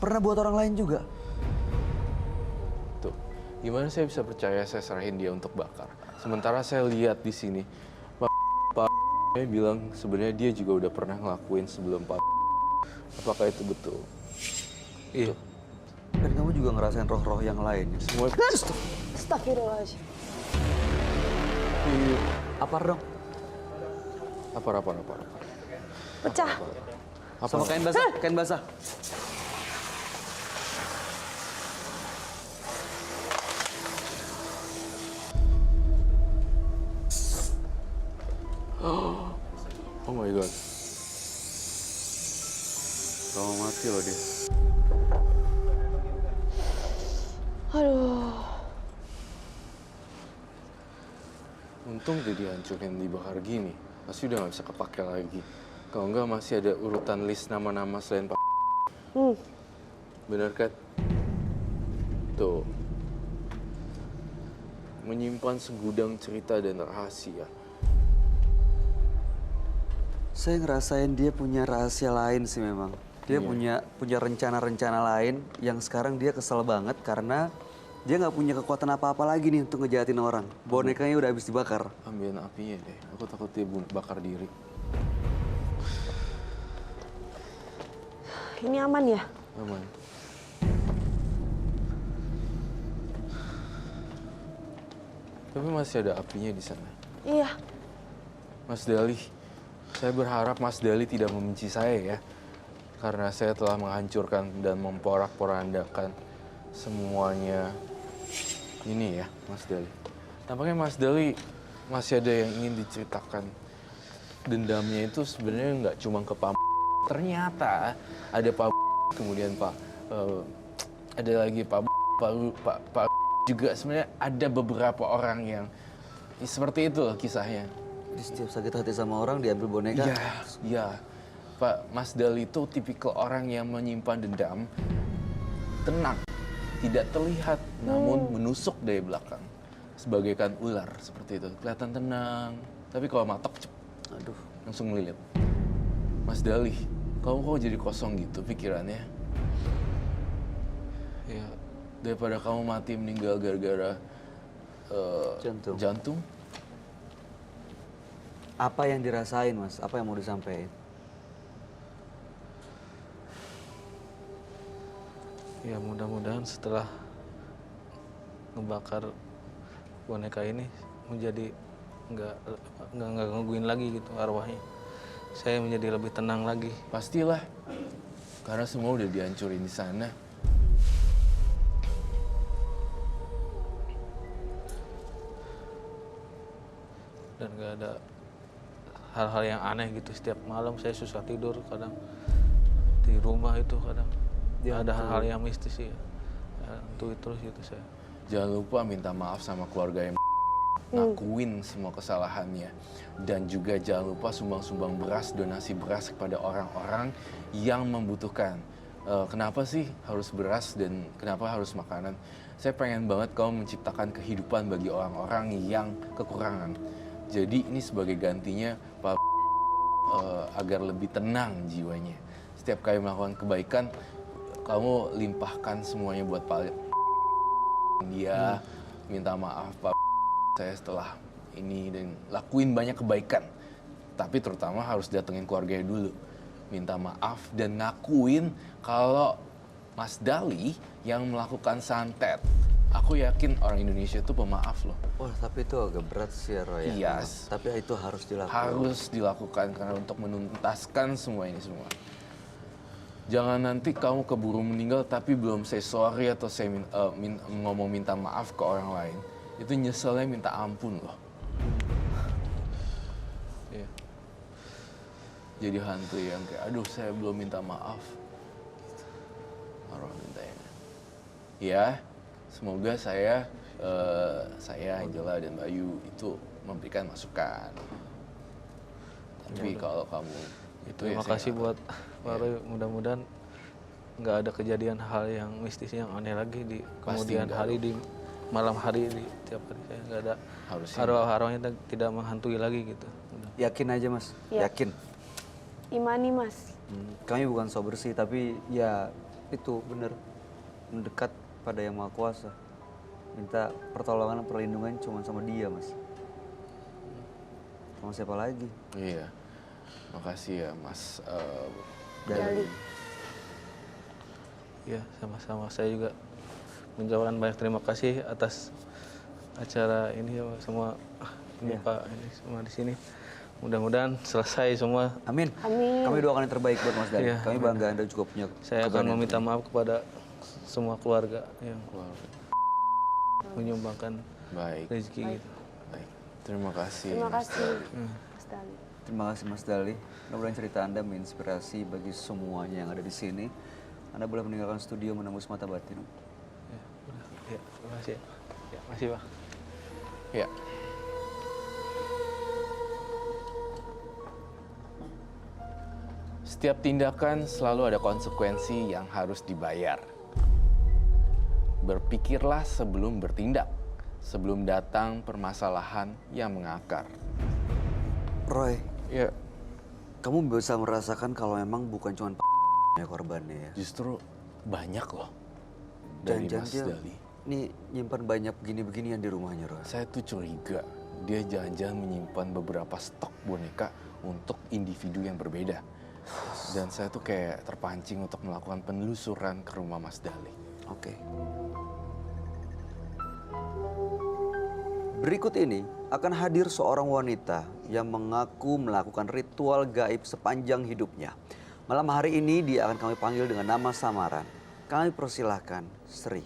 Pernah buat orang lain juga. Tuh. Gimana saya bisa percaya saya serahin dia untuk bakar? Sementara saya lihat di sini Pak bilang sebenarnya dia juga udah pernah ngelakuin sebelum Pak. Apakah itu betul? Iya. Dan kamu juga ngerasain roh-roh yang lain. Semua Astagfirullahaladzim. iya. Apa dong? Apa. Pecah. Apa? Sama kain basah, kain basah. Oh my god. Kamu mati loh dia. Aduh. Untung udah dihancurin dibakar gini. Pasti udah gak bisa kepake lagi. Kalau enggak masih ada urutan list nama-nama selain Pak. Bener kan? Tuh. Menyimpan segudang cerita dan rahasia. Saya ngerasain dia punya rahasia lain sih memang. Dia punya rencana-rencana lain yang sekarang dia kesel banget karena dia nggak punya kekuatan apa-apa lagi nih untuk ngejahatin orang. Bonekanya udah habis dibakar. Ambilin apinya deh. Aku takut dia bakar diri. Ini aman ya? Aman. Tapi masih ada apinya di sana. Iya. Mas Dali, saya berharap Mas Dali tidak membenci saya ya. Karena saya telah menghancurkan dan memporak-porandakan semuanya ini ya, Mas Dali. Tampaknya Mas Dali masih ada yang ingin diceritakan. Dendamnya itu sebenarnya nggak cuma ke Pak. Ternyata ada Pak, kemudian ada lagi Pak juga. Sebenarnya ada beberapa orang yang seperti itu loh kisahnya. Jadi setiap sakit hati sama orang diambil boneka. Iya. Pak, Mas Dali itu tipikal orang yang menyimpan dendam, tenang, tidak terlihat, namun menusuk dari belakang. Sebagaikan ular, seperti itu. Kelihatan tenang, tapi kalau matok, aduh, langsung melilit. Mas Dali, kamu kok jadi kosong gitu pikirannya? Ya, daripada kamu mati meninggal gara-gara jantung. Apa yang dirasain, Mas? Apa yang mau disampaikan? Ya mudah-mudahan setelah ngebakar boneka ini menjadi nggak gangguin lagi gitu arwahnya. Saya menjadi lebih tenang lagi. Pastilah, karena semua udah dihancurin di sana. Dan nggak ada hal-hal yang aneh gitu. Setiap malam saya susah tidur kadang di rumah itu kadang. Ya, ada hal-hal yang mistis sih ya. Itu terus gitu saya. Jangan lupa minta maaf sama keluarga yang ngakuin semua kesalahannya. Dan juga jangan lupa sumbang-sumbang beras, donasi beras kepada orang-orang yang membutuhkan. Kenapa sih harus beras dan kenapa harus makanan? Saya pengen banget kamu menciptakan kehidupan bagi orang-orang yang kekurangan. Jadi ini sebagai gantinya Pak agar lebih tenang jiwanya. Setiap kali melakukan kebaikan, kamu limpahkan semuanya buat Pak. Dia minta maaf Pak, saya setelah ini dan lakuin banyak kebaikan. Tapi terutama harus datengin keluarganya dulu. Minta maaf dan ngakuin kalau Mas Dali yang melakukan santet. Aku yakin orang Indonesia itu pemaaf loh. Wah, tapi itu agak berat sih, Roy. Ya. Yes. Tapi itu harus dilakukan. Harus dilakukan karena untuk menuntaskan semua ini semua. Jangan nanti kamu keburu meninggal tapi belum say sorry atau ngomong minta maaf ke orang lain. Itu nyeselnya minta ampun loh. Iya. Jadi hantu yang kayak, aduh saya belum minta maaf. Arwah mintanya. Ya, semoga saya Angela dan Bayu itu memberikan masukan. Tapi kalau kamu itu Terima saya kasih nggak buat tahu. Pak Roy. Mudah-mudahan nggak ada kejadian hal yang mistis yang aneh lagi di kemudian nggak hari, di malam hari, di tiap hari. Saya nggak ada Harusnya arwah-arwahnya tidak menghantui lagi gitu. Udah. Yakin aja, Mas. Ya. Yakin. Imani Mas. Kami bukan so bersih, tapi ya itu benar mendekat pada Yang Maha Kuasa. Minta pertolongan, perlindungan cuma sama Dia, Mas. Sama siapa lagi? Iya. Makasih ya Mas Dali. Ya, sama-sama. Saya juga mengucapkan banyak terima kasih atas acara ini ya, semua ini Iya. Pak ini semua di sini. Mudah-mudahan selesai semua. Amin. Amin. Kami doakan yang terbaik buat Mas Dali. Iya, Kami bangga Anda juga punya Saya akan keberanian. meminta maaf kepada semua keluarga yang menyumbangkan baik. rezeki gitu. Baik. Terima kasih. Terima Mas kasih Dali. Mas Dali. Terima kasih Mas Dali. Mudah-mudahan cerita Anda menginspirasi bagi semuanya yang ada di sini. Anda boleh meninggalkan studio menembus mata batin. Ya, udah. Ya, terima kasih. Ya, makasih Pak. Ya. Setiap tindakan selalu ada konsekuensi yang harus dibayar. Berpikirlah sebelum bertindak, sebelum datang permasalahan yang mengakar. Roy, Ya, kamu bisa merasakan kalau memang bukan cuma ya korbannya ya. justru banyak loh dari Jangan-jangan Mas dia Dali. ini nyimpan banyak begini-beginian di rumahnya, Roy. Saya tuh curiga dia jangan-jangan menyimpan beberapa stok boneka untuk individu yang berbeda. Dan saya tuh kayak terpancing untuk melakukan penelusuran ke rumah Mas Dali. Oke. Berikut ini akan hadir seorang wanita yang mengaku melakukan ritual gaib sepanjang hidupnya. Malam hari ini dia akan kami panggil dengan nama samaran. Kami persilahkan Sri.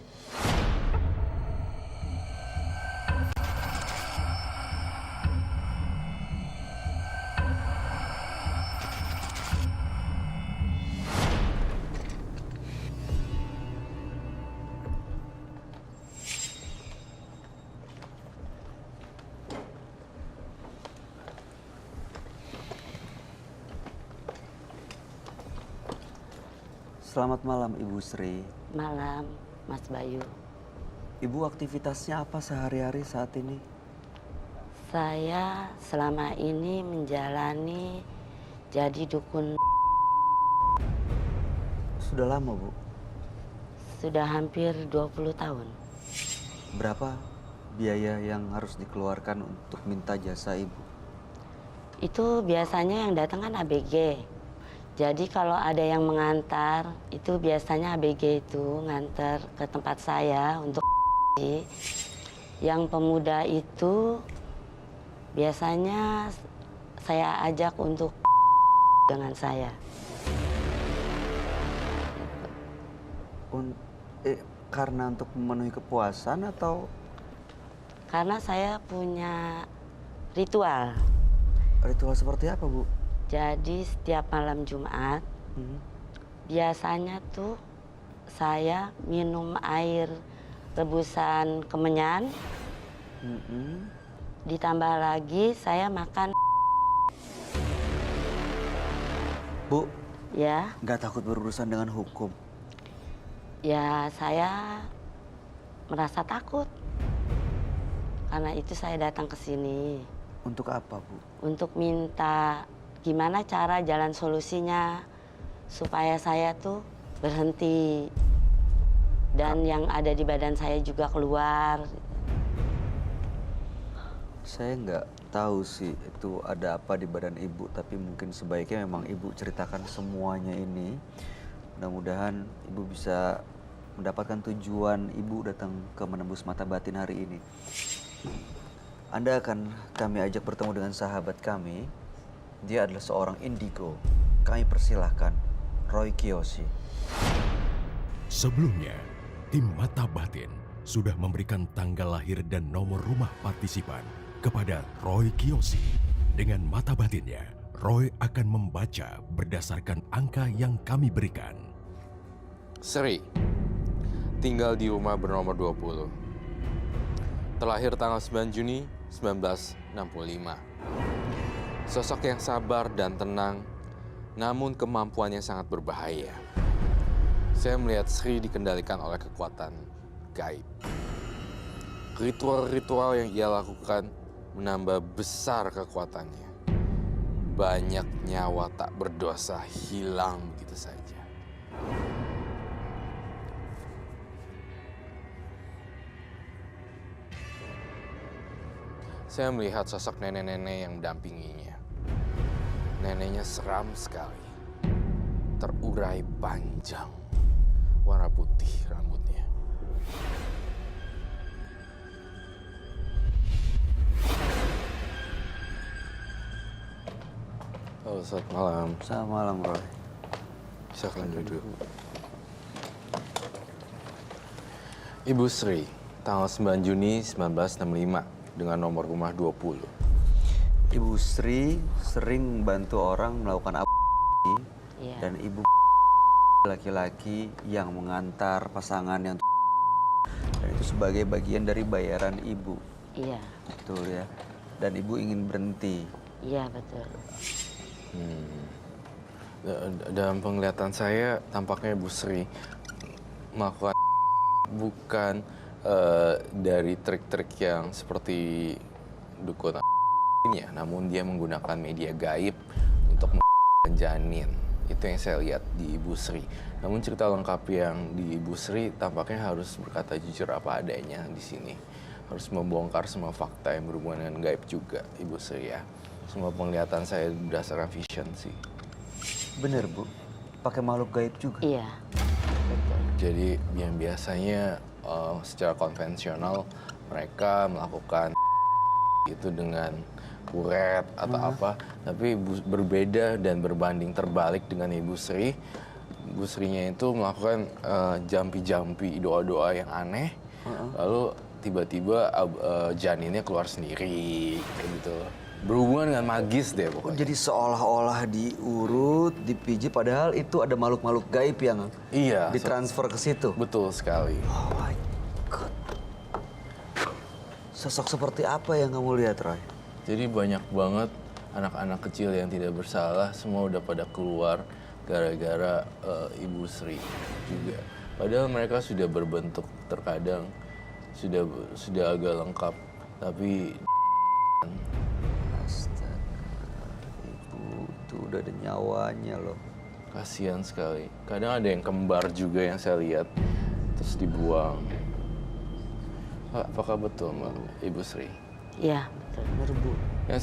Selamat malam Ibu Sri. Malam, Mas Bayu. Ibu aktivitasnya apa sehari-hari saat ini? Saya selama ini menjalani jadi dukun Sudah lama Bu. sudah hampir 20 tahun. Berapa biaya yang harus dikeluarkan untuk minta jasa Ibu? Itu biasanya yang datang kan ABG. Jadi kalau ada yang mengantar, itu biasanya ABG itu ngantar ke tempat saya untuk yang pemuda itu biasanya saya ajak untuk dengan saya. Karena untuk memenuhi kepuasan atau Karena saya punya ritual. ritual seperti apa Bu? Jadi setiap malam Jumat biasanya tuh saya minum air rebusan kemenyan, Ditambah lagi saya makan. Bu, Ya, nggak takut berurusan dengan hukum? ya saya merasa takut. Karena itu saya datang ke sini Untuk apa, Bu? untuk minta gimana cara jalan solusinya supaya saya tuh berhenti. Dan yang ada di badan saya juga keluar. Saya nggak tahu sih itu ada apa di badan Ibu, tapi mungkin sebaiknya memang Ibu ceritakan semuanya ini. Mudah-mudahan Ibu bisa mendapatkan tujuan Ibu datang ke Menembus Mata Batin hari ini. Anda akan kami ajak bertemu dengan sahabat kami. Dia adalah seorang indigo. Kami persilahkan Roy Kiyoshi. Sebelumnya, tim Mata Batin sudah memberikan tanggal lahir dan nomor rumah partisipan kepada Roy Kiyoshi. Dengan mata batinnya, Roy akan membaca berdasarkan angka yang kami berikan. Sri, tinggal di rumah bernomor 20. Terlahir tanggal 9 Juni 1965. Sosok yang sabar dan tenang, namun kemampuannya sangat berbahaya. Saya melihat Sri dikendalikan oleh kekuatan gaib. Ritual-ritual yang ia lakukan menambah besar kekuatannya. Banyak nyawa tak berdosa hilang begitu saja. Saya melihat sosok nenek-nenek yang mendampinginya. Neneknya seram sekali. Terurai panjang. Warna putih rambutnya. Halo, selamat malam. Selamat malam, Roy. Silakan duduk. Ibu Sri, tanggal 9 Juni 1965 dengan nomor rumah 20. Ibu Sri sering membantu orang melakukan Iya. dan Ibu laki-laki yang mengantar pasangan yang dan itu sebagai bagian dari bayaran Ibu. Iya, Betul ya. Dan Ibu ingin berhenti. iya betul. Dalam penglihatan saya, tampaknya Bu Sri melakukan bukan dari trik-trik yang seperti dukun ini ya, namun dia menggunakan media gaib untuk menggunakan janin. Itu yang saya lihat di Ibu Sri. Namun cerita lengkap yang di Ibu Sri tampaknya harus berkata jujur apa adanya di sini. Harus membongkar semua fakta yang berhubungan dengan gaib juga, Ibu Sri ya. Semua penglihatan saya berdasarkan vision sih. Bener, Bu? Pakai makhluk gaib juga? Iya, betul. Jadi yang biasanya secara konvensional mereka melakukan itu dengan kuret atau apa, tapi berbeda dan berbanding terbalik dengan Ibu Sri. Ibu Srinya itu melakukan jampi-jampi doa-doa yang aneh, lalu tiba-tiba janinnya keluar sendiri kayak gitu. Berhubungan dengan magis deh Oh, pokoknya. jadi seolah-olah diurut, dipijit, padahal itu ada makhluk-makhluk gaib yang Iya, ditransfer ke situ. betul sekali. Oh my God. Sosok seperti apa yang kamu lihat, Roy? Jadi banyak banget anak-anak kecil yang tidak bersalah semua udah pada keluar gara-gara Ibu Sri juga. Padahal mereka sudah berbentuk terkadang sudah agak lengkap, tapi Astaga, Ibu itu udah ada nyawanya loh. kasihan sekali. Kadang ada yang kembar juga yang saya lihat terus dibuang. Apakah betul, Mbak Ibu Sri? Iya, betul. Bener, Bu. Yang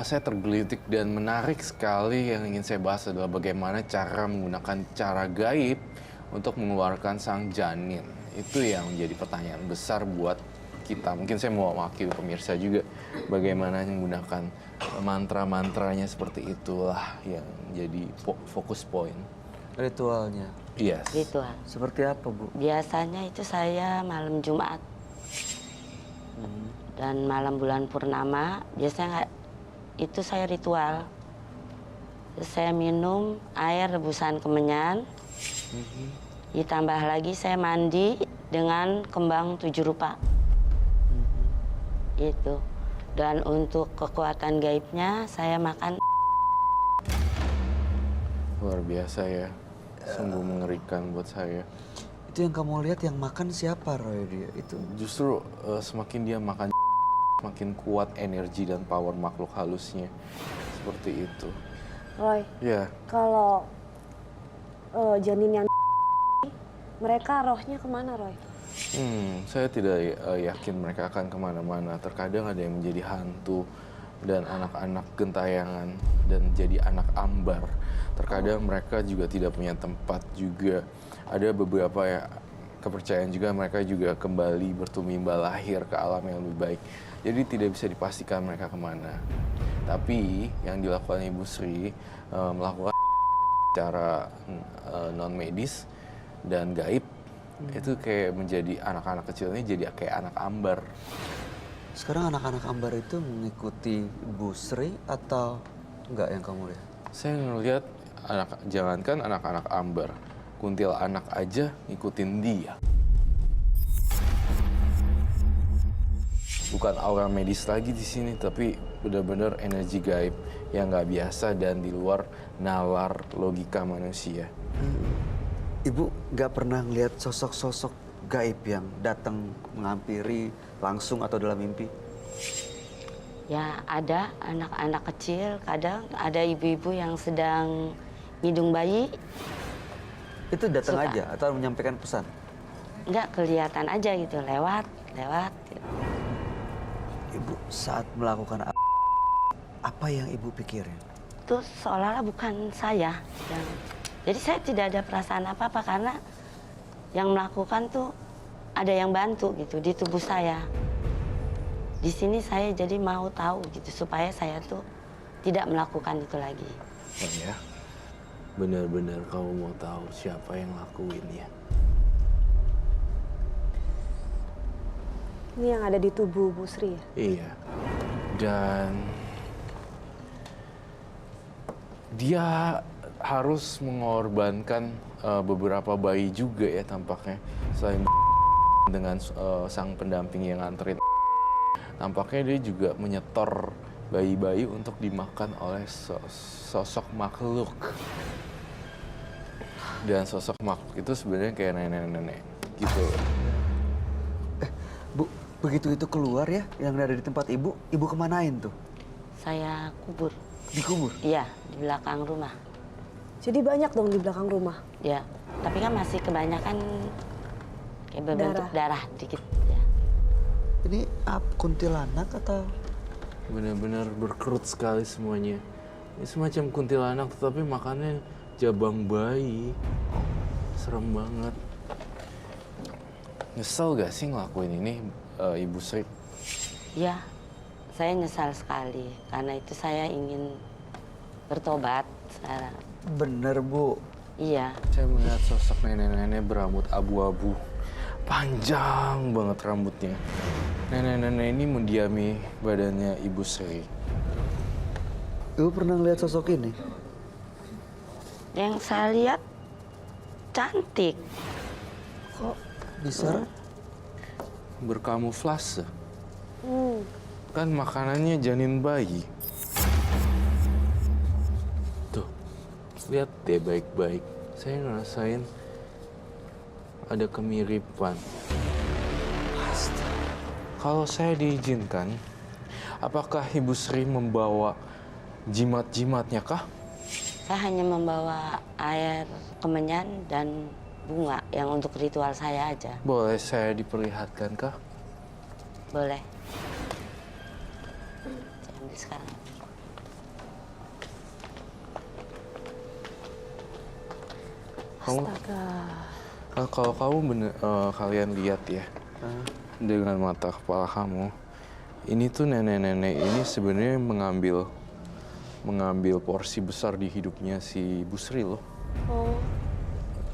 saya tergelitik dan menarik sekali yang ingin saya bahas adalah bagaimana cara menggunakan cara gaib untuk mengeluarkan sang janin. Itu yang menjadi pertanyaan besar buat kita. Mungkin saya mau mewakili pemirsa juga bagaimana menggunakan mantra-mantranya seperti itulah yang jadi fokus point. Ritualnya. Yes. Ritual. Seperti apa, Bu? Biasanya itu saya malam Jumat dan malam bulan purnama biasanya itu saya ritual. Terus saya minum air rebusan kemenyan, ditambah lagi saya mandi dengan kembang 7 rupa. Itu. Dan untuk kekuatan gaibnya saya makan. Luar biasa ya. Sungguh mengerikan buat saya. Itu yang kamu lihat yang makan siapa, Roy? Dia itu. Justru semakin dia makan makin kuat energi dan power makhluk halusnya. Seperti itu. Roy, Ya, kalau janin yang mereka rohnya kemana, Roy? saya tidak yakin mereka akan kemana-mana. Terkadang ada yang menjadi hantu dan anak-anak gentayangan dan jadi anak ambar. Terkadang mereka juga tidak punya tempat juga. Ada beberapa ya, kepercayaan juga mereka juga kembali bertumimba lahir ke alam yang lebih baik. Jadi tidak bisa dipastikan mereka kemana. Tapi yang dilakukan Ibu Sri melakukan secara non medis dan gaib itu kayak menjadi anak-anak kecil ini jadi kayak anak ambar. Sekarang anak-anak ambar itu mengikuti Bu Sri atau enggak yang kamu lihat? Saya ngelihat jangankan anak-anak ambar, kuntil anak aja ngikutin dia. Bukan aura medis lagi di sini, tapi benar-benar energi gaib yang nggak biasa dan di luar nalar logika manusia. Ibu nggak pernah ngelihat sosok-sosok gaib yang datang menghampiri langsung atau dalam mimpi? Ya ada anak-anak kecil, kadang ada ibu-ibu yang sedang ngidung bayi. Itu datang Suka. aja atau menyampaikan pesan? Enggak, kelihatan aja gitu, lewat gitu. Ibu saat melakukan apa yang ibu pikirin? Itu seolah-olah bukan saya yang, jadi saya tidak ada perasaan apa-apa karena yang melakukan tuh ada yang bantu gitu di tubuh saya. Di sini saya jadi mau tahu gitu supaya saya tuh tidak melakukan itu lagi. Oh ya, benar-benar kamu mau tahu siapa yang lakuin ya? Ini yang ada di tubuh Bu Sri ya? Iya, dan dia harus mengorbankan beberapa bayi juga ya tampaknya. Selain dengan sang pendamping yang nganterin, tampaknya dia juga menyetor bayi-bayi untuk dimakan oleh sosok makhluk. Dan sosok makhluk itu sebenarnya kayak nenek-nenek gitu. Bu, begitu itu keluar ya, yang ada di tempat ibu kemanain tuh? Saya kubur. Dikubur? Iya, di belakang rumah. Jadi banyak dong di belakang rumah? Ya, tapi kan masih kebanyakan kayak berbentuk darah dikit. Ya. Ini kuntilanak atau? Benar-benar berkerut sekali semuanya. Ini semacam kuntilanak tetapi makannya jabang bayi. Serem banget. Nyesel gak sih ngelakuin ini, Ibu Sri? Ya, saya nyesal sekali karena itu saya ingin bertobat sekarang. Bener, Bu. Iya, Saya melihat sosok nenek-nenek berambut abu-abu. Panjang banget rambutnya. Nenek-nenek ini mendiami badannya Ibu Sri. Ibu pernah ngeliat sosok ini? yang saya lihat cantik. Kok bisa? Berkamuflase. Kan makanannya janin bayi. Tuh, lihat deh baik-baik. Saya ngerasain ada kemiripan. Kalau saya diizinkan, apakah Ibu Sri membawa jimat-jimatnya kah? Saya hanya membawa air kemenyan dan bunga yang untuk ritual saya aja. Boleh saya diperlihatkan kah? Boleh. Saya ambil sekarang. Astaga. Kalau kamu kalian lihat ya, dengan mata kepala kamu, ini tuh nenek-nenek ini sebenarnya mengambil porsi besar di hidupnya si Bu Sri loh. Oh,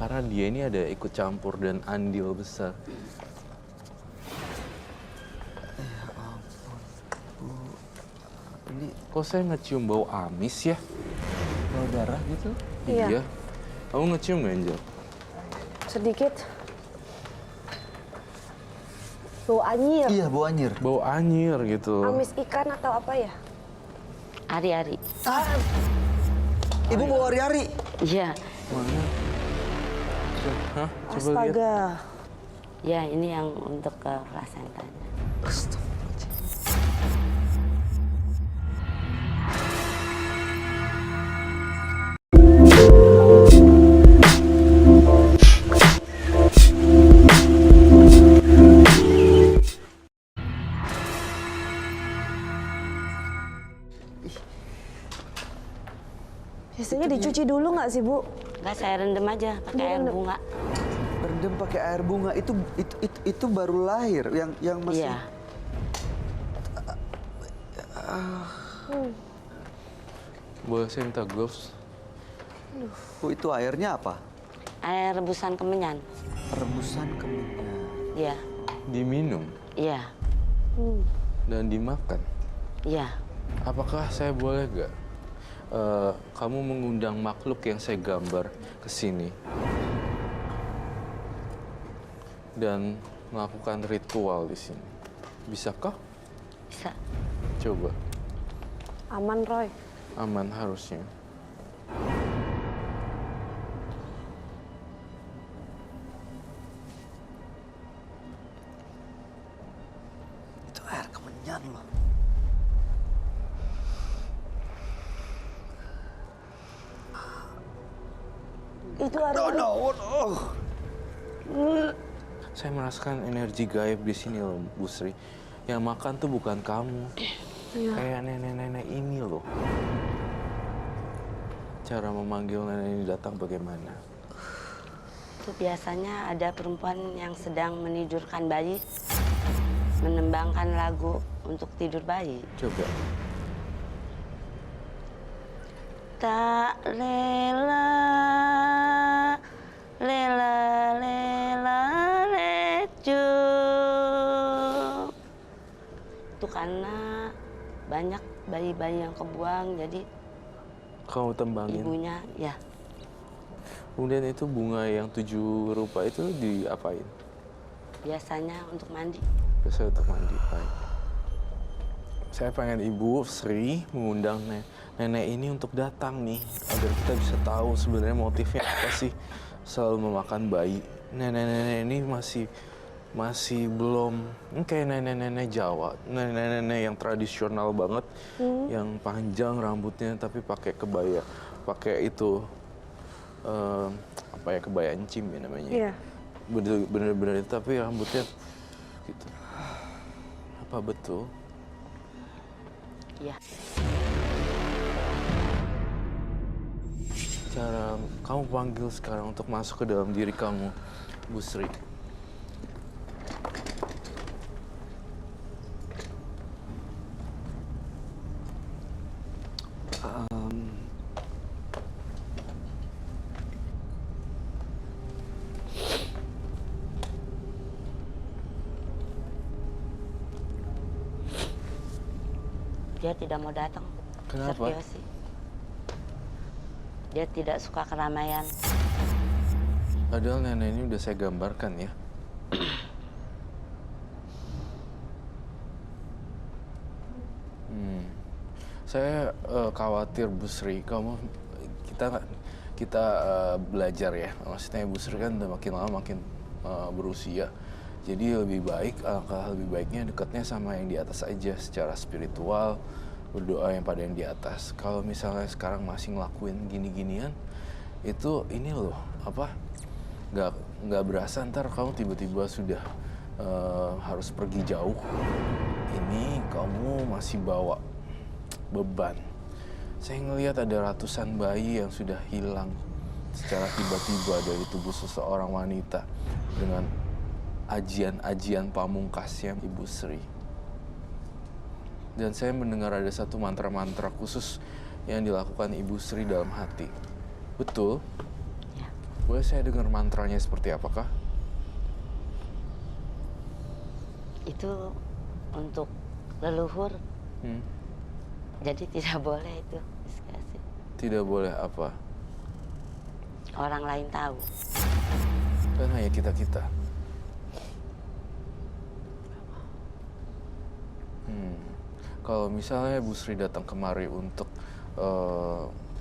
Karena dia ini ada ikut campur dan andil besar. Ini Kok saya ngecium bau amis ya? bau darah gitu? Iya. Kamu ngecium nggak, Angel? sedikit. Bau anyir. Iya, bau anyir. Bau anyir gitu. Amis ikan atau apa ya? Ari-ari. Ibu bawa ari-ari. Iya. Mana? Hah? Coba lihat. Astaga. Ya, ini yang untuk ke plasentanya. Biasanya dicuci dulu nggak sih, Bu? Enggak, saya rendam aja pakai air bunga. Berendam pakai air bunga itu baru lahir yang masih. Iya. Boleh saya minta gloves? Bu, itu airnya apa? Air rebusan kemenyan. Rebusan kemenyan. Iya. Diminum Iya. dan dimakan. Iya. Apakah saya boleh gak kamu mengundang makhluk yang saya gambar ke sini dan melakukan ritual di sini? Bisakah? Bisa. Coba. Aman, Roy. Aman harusnya. Itu air kemenyan loh. Itu air. Saya merasakan energi gaib di sini loh, Bu Sri. Yang makan tuh bukan kamu. Kayak nenek-nenek ini loh. Cara memanggil nenek ini datang bagaimana? Itu biasanya ada perempuan yang sedang menidurkan bayi, menembangkan lagu untuk tidur bayi. Coba. Tak lela, lela, lela, lecu. Itu karena banyak bayi-bayi yang kebuang, jadi Kamu tembangin. ibunya, ya, Kemudian itu bunga yang 7 rupa itu diapain? biasanya untuk mandi. Biasa untuk mandi. Baik. Saya pengen Ibu Sri mengundang nenek ini untuk datang nih, agar kita bisa tahu sebenarnya motifnya apa sih selalu memakan bayi. Nenek-nenek ini masih belum kayak nenek-nenek Jawa, nenek-nenek yang tradisional banget, yang panjang rambutnya tapi pakai kebaya, pakai itu apa ya, kebaya encim ya namanya. Iya. Bener-bener itu tapi rambutnya gitu. Apa betul? Ya, Cara kamu panggil sekarang untuk masuk ke dalam diri kamu, Bu Sri. dia tidak mau datang. Kenapa? Sergiosi. Dia tidak suka keramaian. Padahal nenek ini udah saya gambarkan ya. Saya khawatir Bu Sri, kita belajar ya. Maksudnya Bu Sri kan udah makin lama makin berusia. Jadi lebih baik, alangkah lebih baiknya dekatnya sama yang di atas aja secara spiritual, berdoa yang pada yang di atas. Kalau misalnya sekarang masih ngelakuin gini-ginian, itu ini loh, nggak berasa ntar kamu tiba-tiba sudah harus pergi jauh. Ini kamu masih bawa beban. Saya ngelihat ada ratusan bayi yang sudah hilang secara tiba-tiba dari tubuh seseorang wanita dengan ajian-ajian pamungkasnya Ibu Sri. Dan saya mendengar ada satu mantra-mantra khusus yang dilakukan Ibu Sri dalam hati. Betul? Ya. Boleh saya dengar mantranya seperti apakah? Itu untuk leluhur. Jadi tidak boleh itu diskusi. Tidak boleh apa? Orang lain tahu. Kan hanya kita-kita. Kalau misalnya Bu Sri datang kemari untuk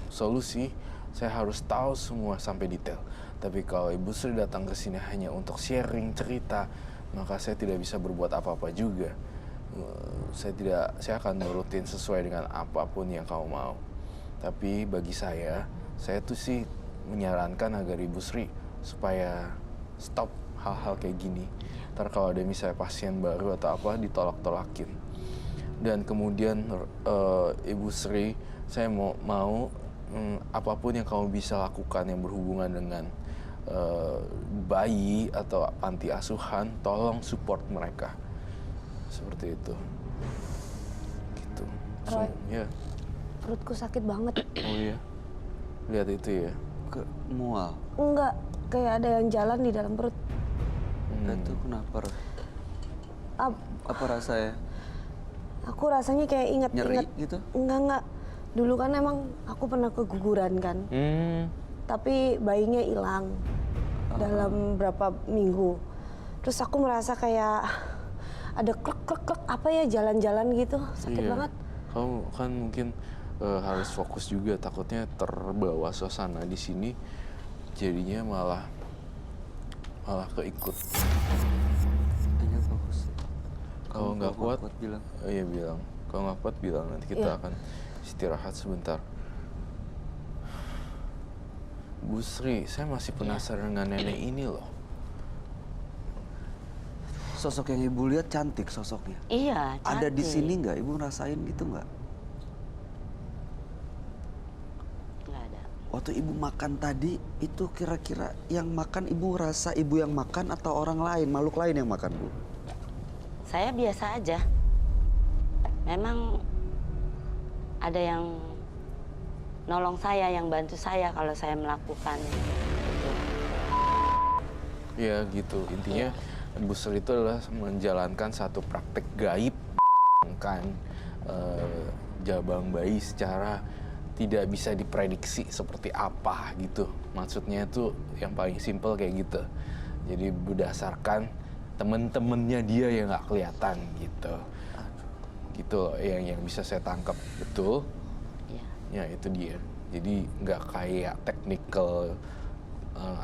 solusi, saya harus tahu semua sampai detail. Tapi kalau Ibu Sri datang ke sini hanya untuk sharing cerita, maka saya tidak bisa berbuat apa-apa juga. Saya akan nurutin sesuai dengan apapun yang kamu mau. Tapi bagi saya tuh sih menyarankan agar Ibu Sri supaya stop hal-hal kayak gini. Ntar kalau ada misalnya pasien baru atau apa, ditolak-tolakin. Dan kemudian Ibu Sri, saya mau apapun yang kamu bisa lakukan yang berhubungan dengan bayi atau panti asuhan, tolong support mereka. Seperti itu. Gitu. Roy. Ya. Perutku sakit banget. Oh iya. Lihat itu ya. Ke mual. Enggak, kayak ada yang jalan di dalam perut. Itu kenapa, Roy? Apa rasanya? Aku rasanya kayak ingat-ingat. Nyeri gitu? Enggak. Dulu kan emang aku pernah keguguran kan. Tapi bayinya hilang dalam berapa minggu. Terus aku merasa kayak ada klek apa ya, jalan-jalan gitu. Sakit banget. Kamu kan mungkin harus fokus juga, takutnya terbawa suasana di sini, jadinya malah keikut. Hanya fokus. Kalau nggak kuat, bilang. Iya bilang. Kalau nggak kuat bilang, nanti kita akan istirahat sebentar. Bu Sri, saya masih penasaran dengan nenek ini loh. Sosok yang ibu lihat cantik sosoknya. Iya, cantik. Ada di sini nggak? Ibu ngerasain gitu nggak? Nggak ada. Waktu ibu makan tadi, itu kira-kira yang makan ibu ngerasa ibu yang makan atau orang lain, makhluk lain yang makan, Bu? Saya biasa aja. Memang ada yang nolong saya, yang bantu saya kalau saya melakukan itu. Ya gitu, intinya Bu Sri itu adalah menjalankan satu praktek gaib kan jabang bayi secara tidak bisa diprediksi seperti apa gitu. Maksudnya itu yang paling simpel kayak gitu. Jadi berdasarkan temen-temennya dia yang nggak kelihatan gitu. Gitu loh yang bisa saya tangkap, betul. Ya itu dia. Jadi nggak kayak technical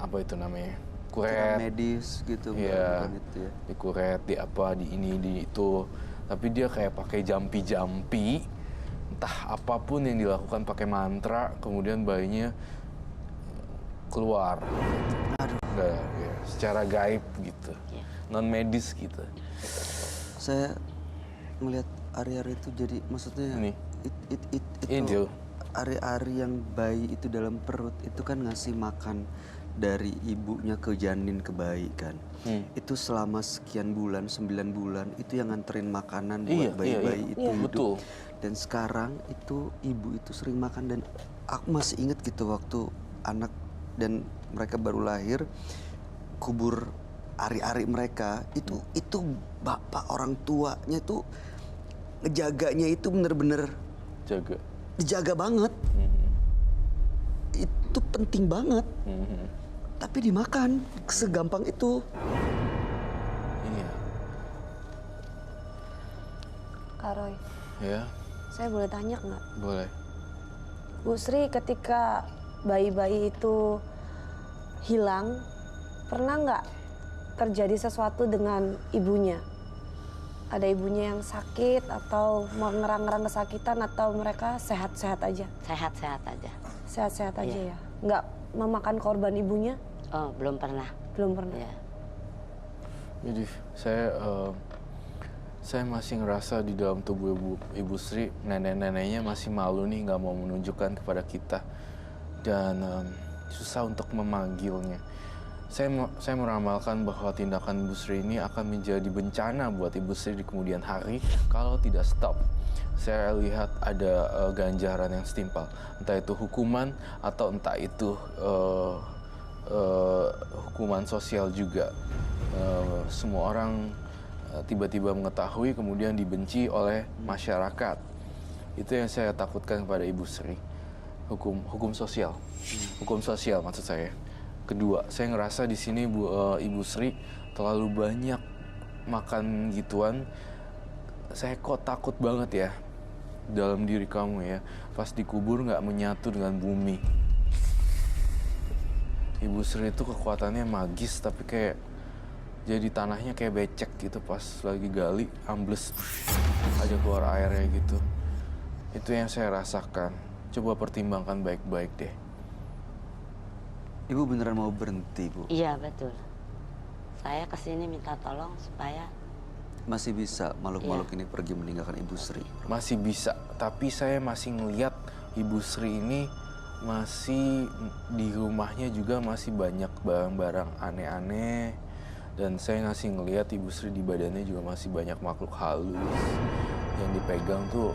apa itu namanya, kuret medis gitu, ya, bukan itu ya. di kuret, di apa, di ini, di itu. Tapi dia kayak pakai jampi-jampi, entah apapun yang dilakukan pakai mantra, kemudian bayinya keluar. Aduh. Nggak, ya, secara gaib gitu, non medis gitu. Saya melihat Ari-Ari itu jadi, maksudnya Ini. itu Ari-Ari yang bayi itu dalam perut itu kan ngasih makan dari ibunya ke janin ke bayi kan. Itu selama sekian bulan, 9 bulan itu yang nganterin makanan buat bayi-bayi itu hidup. Betul. Dan sekarang itu ibu itu sering makan, dan aku masih ingat gitu waktu anak dan mereka baru lahir, kubur Ari-Ari mereka itu bapak orang tuanya itu ngejaganya itu bener-bener dijaga banget. Itu penting banget. Tapi dimakan segampang itu. Iya. Kak Roy, Ya, saya boleh tanya nggak? boleh. Bu Sri ketika bayi-bayi itu hilang, pernah nggak terjadi sesuatu dengan ibunya? Ada ibunya yang sakit atau mau ngerang-ngerang kesakitan, atau mereka sehat-sehat aja? Sehat-sehat aja. Sehat-sehat aja Iya. ya? Nggak memakan korban ibunya? Oh, belum pernah. Belum pernah? Ya. Jadi saya masih ngerasa di dalam tubuh Ibu Sri, nenek-neneknya masih malu nih, nggak mau menunjukkan kepada kita, dan susah untuk memanggilnya. Saya meramalkan bahwa tindakan Ibu Sri ini akan menjadi bencana buat Ibu Sri di kemudian hari kalau tidak stop. Saya lihat ada ganjaran yang setimpal, entah itu hukuman atau entah itu hukuman sosial juga. Semua orang tiba-tiba mengetahui kemudian dibenci oleh masyarakat. Itu yang saya takutkan kepada Ibu Sri. Hukum sosial. Hukum sosial maksud saya. Kedua, saya ngerasa di sini Ibu Sri terlalu banyak makan gituan saya kok takut banget ya dalam diri kamu ya, pas dikubur nggak menyatu dengan bumi. Ibu Sri itu kekuatannya magis, tapi kayak jadi tanahnya kayak becek gitu pas lagi gali, ambles aja keluar airnya gitu. Itu yang saya rasakan. Coba pertimbangkan baik-baik deh. Ibu beneran mau berhenti, Bu? Iya betul. Saya kesini minta tolong supaya Masih bisa makhluk-makhluk ini pergi meninggalkan Ibu Sri? Masih bisa, tapi saya masih ngeliat Ibu Sri ini masih di rumahnya juga masih banyak barang-barang aneh-aneh. Dan saya ngasih ngeliat Ibu Sri di badannya juga masih banyak makhluk halus. Yang dipegang tuh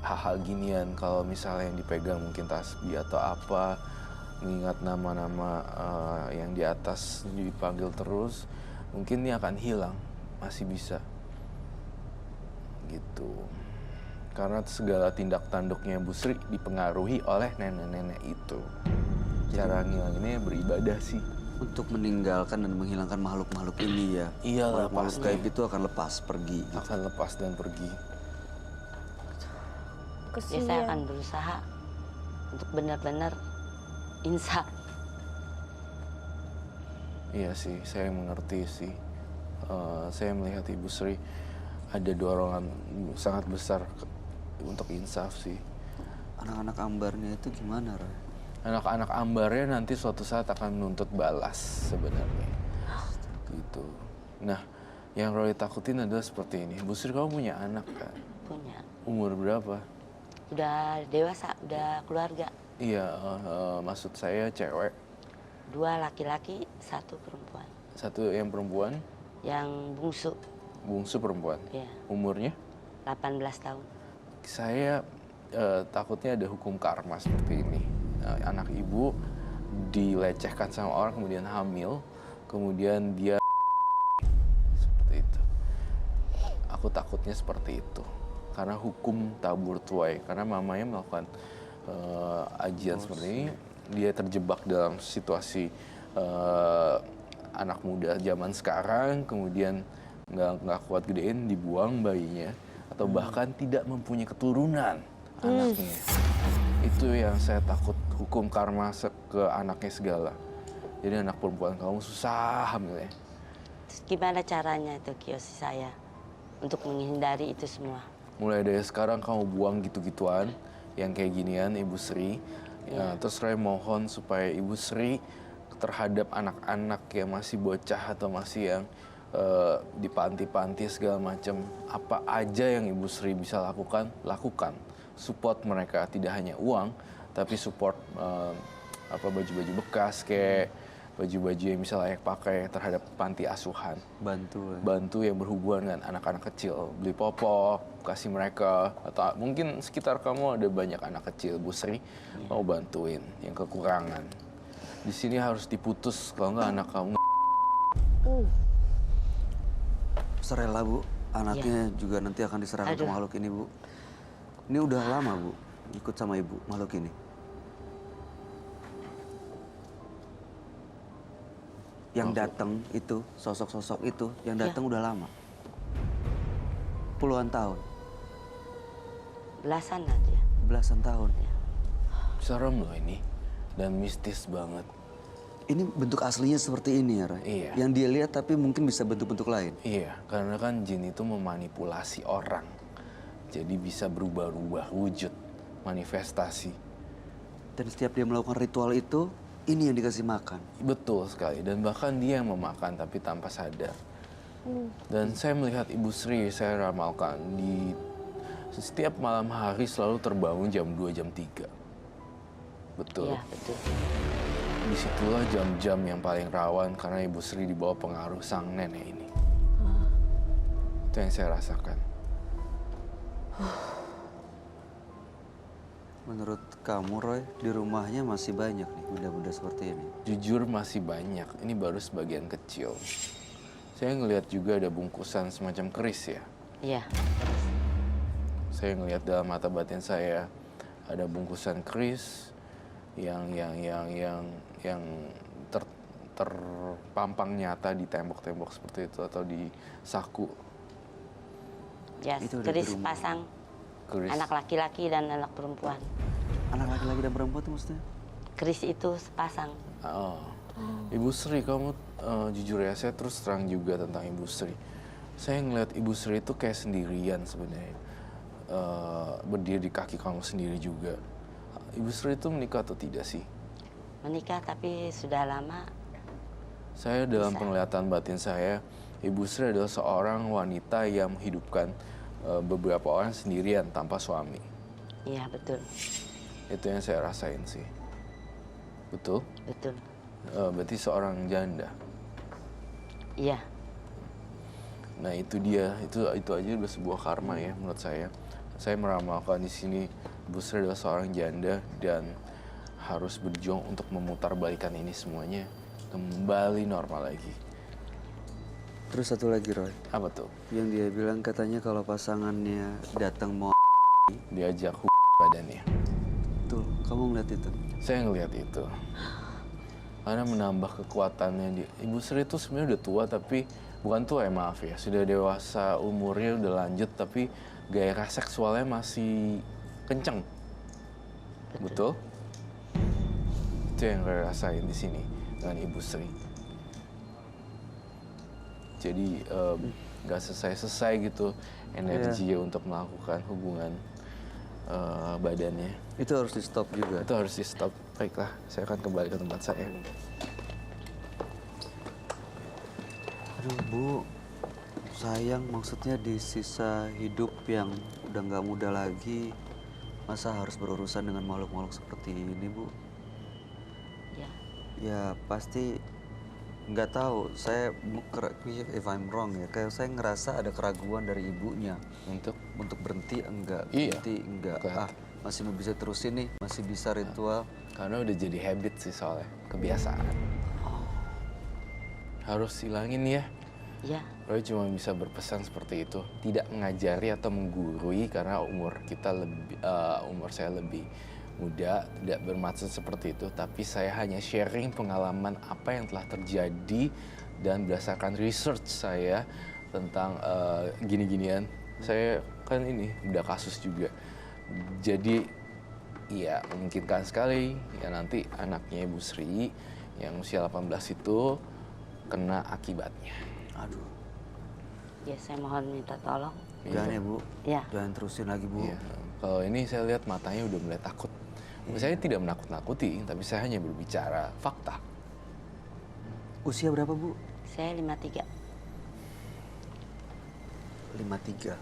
hal-hal ginian. Kalau misalnya yang dipegang mungkin tasbih atau apa, mengingat nama-nama yang di atas dipanggil terus, mungkin ini akan hilang. Masih bisa gitu, karena segala tindak tanduknya Bu Sri dipengaruhi oleh nenek-nenek itu. Cara ngilanginnya beribadah sih. Untuk meninggalkan dan menghilangkan makhluk-makhluk ini ya? Iyalah, Makhluk pasti. gaib itu akan lepas pergi gitu. Akan lepas dan pergi. ya saya akan berusaha untuk benar-benar insaf. Iya sih, saya mengerti sih. Saya melihat Ibu Sri ada dorongan sangat besar untuk insaf sih. Anak-anak ambarnya itu gimana, Roy? Anak-anak ambarnya nanti suatu saat akan menuntut balas sebenarnya. Gitu. Nah, yang Roy takutin adalah seperti ini. Bu Sri, kamu punya anak kan? Punya. Umur berapa? Udah dewasa, udah keluarga. Iya, maksud saya cewek. 2 laki-laki, 1 perempuan. 1 yang perempuan, Yang bungsu, bungsu perempuan. ya Umurnya? 18 tahun. Saya takutnya ada hukum karma seperti ini. Anak ibu dilecehkan sama orang, kemudian hamil, kemudian dia seperti itu. Aku takutnya seperti itu. Karena hukum tabur tuai. Karena mamanya melakukan ajian seperti ini, dia terjebak dalam situasi anak muda zaman sekarang, kemudian nggak kuat gedein, dibuang bayinya, atau bahkan tidak mempunyai keturunan anaknya. Itu yang saya takut, hukum karma ke anaknya segala. Jadi anak perempuan kamu susah hamilnya. Terus gimana caranya itu Kiyoshi saya untuk menghindari itu semua? Mulai dari sekarang kamu buang gitu-gituan yang kayak ginian, Ibu Sri. Ya, terus Roy mohon supaya Ibu Sri terhadap anak-anak yang masih bocah atau masih yang di panti-panti segala macam, apa aja yang Ibu Sri bisa lakukan, lakukan. Support mereka, tidak hanya uang, tapi support baju-baju bekas, kayak baju-baju yang bisa layak pakai terhadap panti asuhan. Bantu ya. Bantu yang berhubungan dengan anak-anak kecil, beli popok, kasih mereka, atau mungkin sekitar kamu ada banyak anak kecil, Bu Sri, mau bantuin yang kekurangan. Di sini harus diputus, kalau nggak anak kamu. Serela, Bu. Anaknya juga nanti akan diserahkan ke Aduh. makhluk ini, Bu. Ini udah lama, Bu, ikut sama Ibu makhluk ini. Yang datang itu, sosok-sosok itu, yang datang udah lama. Puluhan tahun, Belasan aja. belasan tahun. Serem loh ini, dan mistis banget. Ini bentuk aslinya seperti ini ya, Roy? Iya. Yang dia lihat tapi mungkin bisa bentuk-bentuk lain. Iya, karena kan jin itu memanipulasi orang. Jadi bisa berubah-ubah wujud, manifestasi. Dan setiap dia melakukan ritual itu, ini yang dikasih makan. Betul sekali, dan bahkan dia yang memakan tapi tanpa sadar. Dan saya melihat Ibu Sri, saya ramalkan, di setiap malam hari selalu terbangun jam 2, jam 3. Betul. Iya, betul. Disitulah jam-jam yang paling rawan karena Ibu Sri di bawah pengaruh sang nenek ini. Itu yang saya rasakan. Menurut kamu, Roy, di rumahnya masih banyak nih benda-benda seperti ini? Jujur masih banyak, ini baru sebagian kecil. Saya ngelihat juga ada bungkusan semacam keris ya. Iya. Saya ngelihat dalam mata batin saya ada bungkusan keris yang terpampang nyata di tembok-tembok seperti itu atau di saku. Ya, Itu udah keris di rumah. sepasang. Keris. Anak laki-laki dan anak perempuan. Anak laki-laki dan perempuan itu maksudnya? Keris itu sepasang. Oh. Ibu Sri, kamu jujur ya, saya terus terang juga tentang Ibu Sri. Saya ngeliat Ibu Sri itu kayak sendirian sebenarnya. Berdiri di kaki kamu sendiri juga. Ibu Sri itu menikah atau tidak sih? Menikah tapi sudah lama. Saya dalam Bisa. penglihatan batin saya, Ibu Sri adalah seorang wanita yang menghidupkan beberapa orang sendirian tanpa suami. Iya, betul. Itu yang saya rasain sih. Betul? Betul. Berarti seorang janda. Iya. Nah itu dia, itu aja udah sebuah karma ya menurut saya. Saya meramalkan di sini Bu Sri adalah seorang janda dan harus berjuang untuk memutarbalikkan ini semuanya kembali normal lagi. Terus satu lagi Roy, Apa tuh? yang dia bilang katanya kalau pasangannya datang mau Diajak badannya. betul, kamu ngeliat itu? Saya ngelihat itu. Karena menambah kekuatannya dia. Ibu Sri itu sebenarnya udah tua tapi bukan tua ya, maaf ya. Sudah dewasa, umurnya udah lanjut tapi gairah seksualnya masih kenceng. Betul? Itu yang saya rasain di sini dengan Ibu Sri. Jadi nggak selesai-selesai gitu energinya untuk melakukan hubungan badannya. Itu harus di stop juga. Itu harus di stop. Baiklah, saya akan kembali ke tempat saya. Aduh Bu, sayang maksudnya di sisa hidup yang udah nggak muda lagi, masa harus berurusan dengan makhluk-makhluk seperti ini Bu? Ya. Ya pasti nggak tahu, saya correct me if I'm wrong ya, kayak saya ngerasa ada keraguan dari ibunya Untuk untuk berhenti enggak, Iya. berhenti enggak, Kelihatan. masih mau bisa terusin nih, masih bisa ritual. karena udah jadi habit sih soalnya, kebiasaan. Harus hilangin ya. Iya. Roy cuma bisa berpesan seperti itu, tidak mengajari atau menggurui karena umur kita lebih, umur saya lebih muda, tidak bermaksud seperti itu. Tapi saya hanya sharing pengalaman apa yang telah terjadi dan berdasarkan research saya tentang gini-ginian. Saya kan ini udah kasus juga, jadi ya memungkinkan sekali ya nanti anaknya Ibu Sri yang usia 18 itu kena akibatnya. Aduh, Ya, saya mohon minta tolong. jangan ya Bu, Ya. jangan terusin lagi Bu. Iya. Kalau ini saya lihat matanya udah mulai takut. Saya tidak menakut-nakuti, tapi saya hanya berbicara fakta. Usia berapa Bu? Saya 53. 53.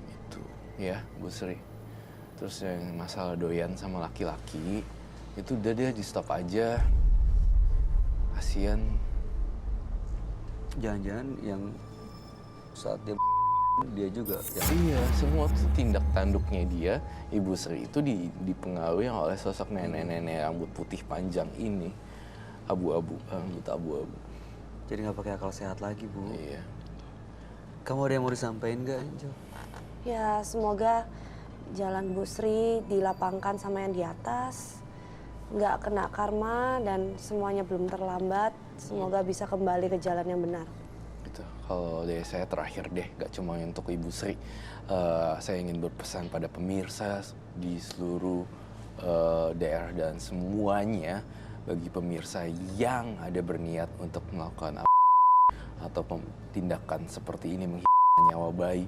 Itu ya Bu Sri. Terus yang masalah doyan sama laki-laki itu udah dia di stop aja. Kasian. Jangan-jangan yang saat dia dia juga ya. Iya, semua tuh tindak tanduknya dia, Ibu Sri itu dipengaruhi oleh sosok nenek-nenek rambut putih panjang ini. Abu-abu, rambut abu-abu. Jadi nggak pakai akal sehat lagi Bu. Iya. Kamu ada yang mau disampaikan nggak Angel? Ya, semoga jalan Bu Sri dilapangkan sama yang di atas, nggak kena karma dan semuanya belum terlambat. Semoga bisa kembali ke jalan yang benar. Gitu. Kalau dari saya terakhir deh, gak cuma untuk Ibu Sri, saya ingin berpesan pada pemirsa di seluruh daerah dan semuanya, bagi pemirsa yang ada berniat untuk melakukan atau tindakan seperti ini menghilangkan nyawa bayi,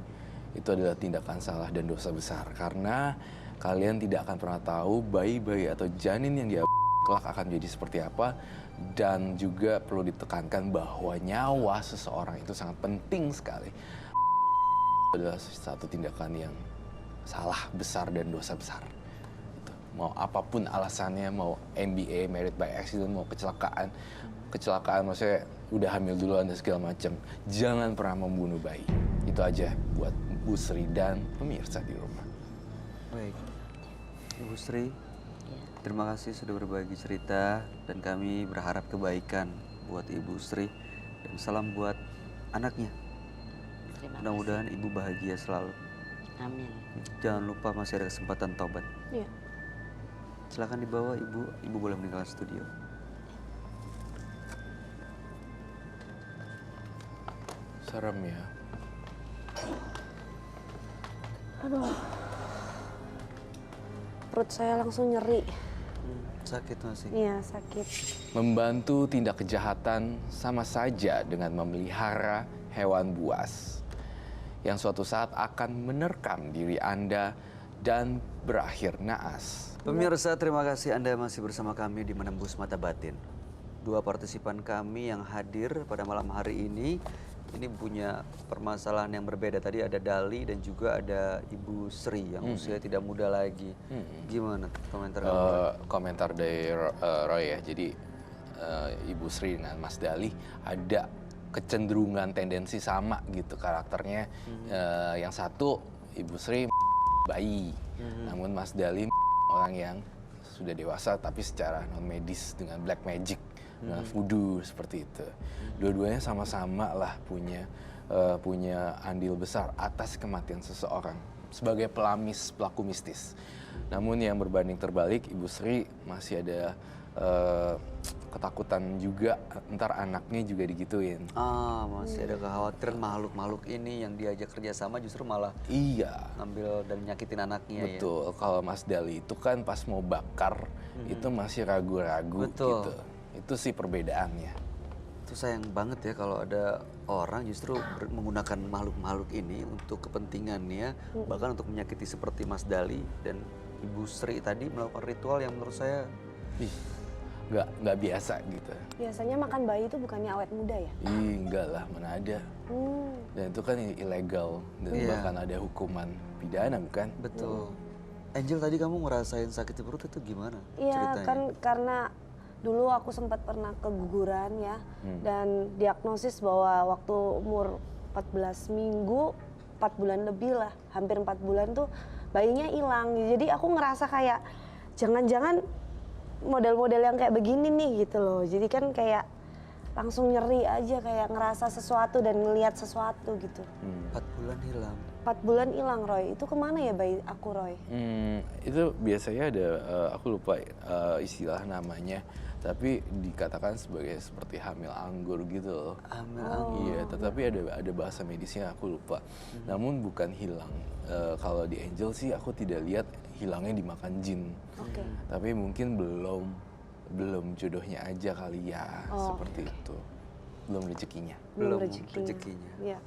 itu adalah tindakan salah dan dosa besar karena kalian tidak akan pernah tahu bayi-bayi atau janin yang dia kelak akan jadi seperti apa. Dan juga perlu ditekankan bahwa nyawa seseorang itu sangat penting sekali. Itu adalah satu tindakan yang salah besar dan dosa besar. Gitu. Mau apapun alasannya, mau MBA, married by accident, mau kecelakaan maksudnya udah hamil duluan dan segala macam. Jangan pernah membunuh bayi. Itu aja buat Bu Sri dan pemirsa di rumah. Baik, Ibu Sri, terima kasih sudah berbagi cerita dan kami berharap kebaikan buat Ibu Sri dan salam buat anaknya. Terima kasih. Mudah-mudahan Ibu bahagia selalu. Amin. Jangan lupa masih ada kesempatan tobat. Iya. Silakan dibawa Ibu, Ibu boleh meninggalkan studio. Serem ya. Aduh. Perut saya langsung nyeri. Sakit masih. Iya, sakit. Membantu tindak kejahatan sama saja dengan memelihara hewan buas yang suatu saat akan menerkam diri Anda dan berakhir naas. Pemirsa, terima kasih Anda masih bersama kami di Menembus Mata Batin. Dua partisipan kami yang hadir pada malam hari ini punya permasalahan yang berbeda. Tadi ada Dali dan juga ada Ibu Sri yang usia tidak muda lagi. Gimana komentar kamu? Komentar dari Roy ya. Jadi Ibu Sri dan Mas Dali ada kecenderungan tendensi sama gitu karakternya. Yang satu Ibu Sri bayi, namun Mas Dali orang yang sudah dewasa tapi secara non medis dengan black magic, dengan voodoo seperti itu. Dua-duanya sama-sama lah punya andil besar atas kematian seseorang sebagai pelaku mistis. Namun yang berbanding terbalik, Ibu Sri masih ada ketakutan juga ntar anaknya juga digituin. Masih ada kekhawatiran makhluk-makhluk ini yang diajak kerjasama justru malah Iya. ngambil dan nyakitin anaknya. Betul. Kalau Mas Dali itu kan pas mau bakar itu masih ragu-ragu gitu. Itu sih perbedaannya. Itu sayang banget ya kalau ada orang justru menggunakan makhluk-makhluk ini untuk kepentingannya, bahkan untuk menyakiti seperti Mas Dali dan Ibu Sri tadi melakukan ritual yang menurut saya Nggak biasa gitu. Biasanya makan bayi itu bukannya awet muda ya? Enggak lah, mana ada. Dan itu kan ilegal dan bahkan ada hukuman pidana bukan? betul. Angel, tadi kamu ngerasain sakit di perut itu gimana Iya, ceritanya? kan karena dulu aku sempat pernah keguguran ya, dan diagnosis bahwa waktu umur 14 minggu, 4 bulan lebih lah, hampir 4 bulan tuh bayinya hilang. Jadi aku ngerasa kayak jangan-jangan model-model yang kayak begini nih gitu loh. Jadi kan kayak langsung nyeri aja, kayak ngerasa sesuatu dan ngelihat sesuatu gitu. 4 bulan hilang. 4 bulan hilang, Roy. Itu kemana ya bayi aku, Roy? Itu biasanya ada, aku lupa istilah namanya, tapi dikatakan seperti hamil anggur gitu loh. Hamil anggur. Iya, tetapi ada bahasa medisnya aku lupa. Namun bukan hilang. Kalau di Angel sih aku tidak lihat hilangnya dimakan jin. Oke. Tapi mungkin belum jodohnya aja kali ya, seperti itu. Belum rezekinya. Belum rezekinya. rezekinya. Iya.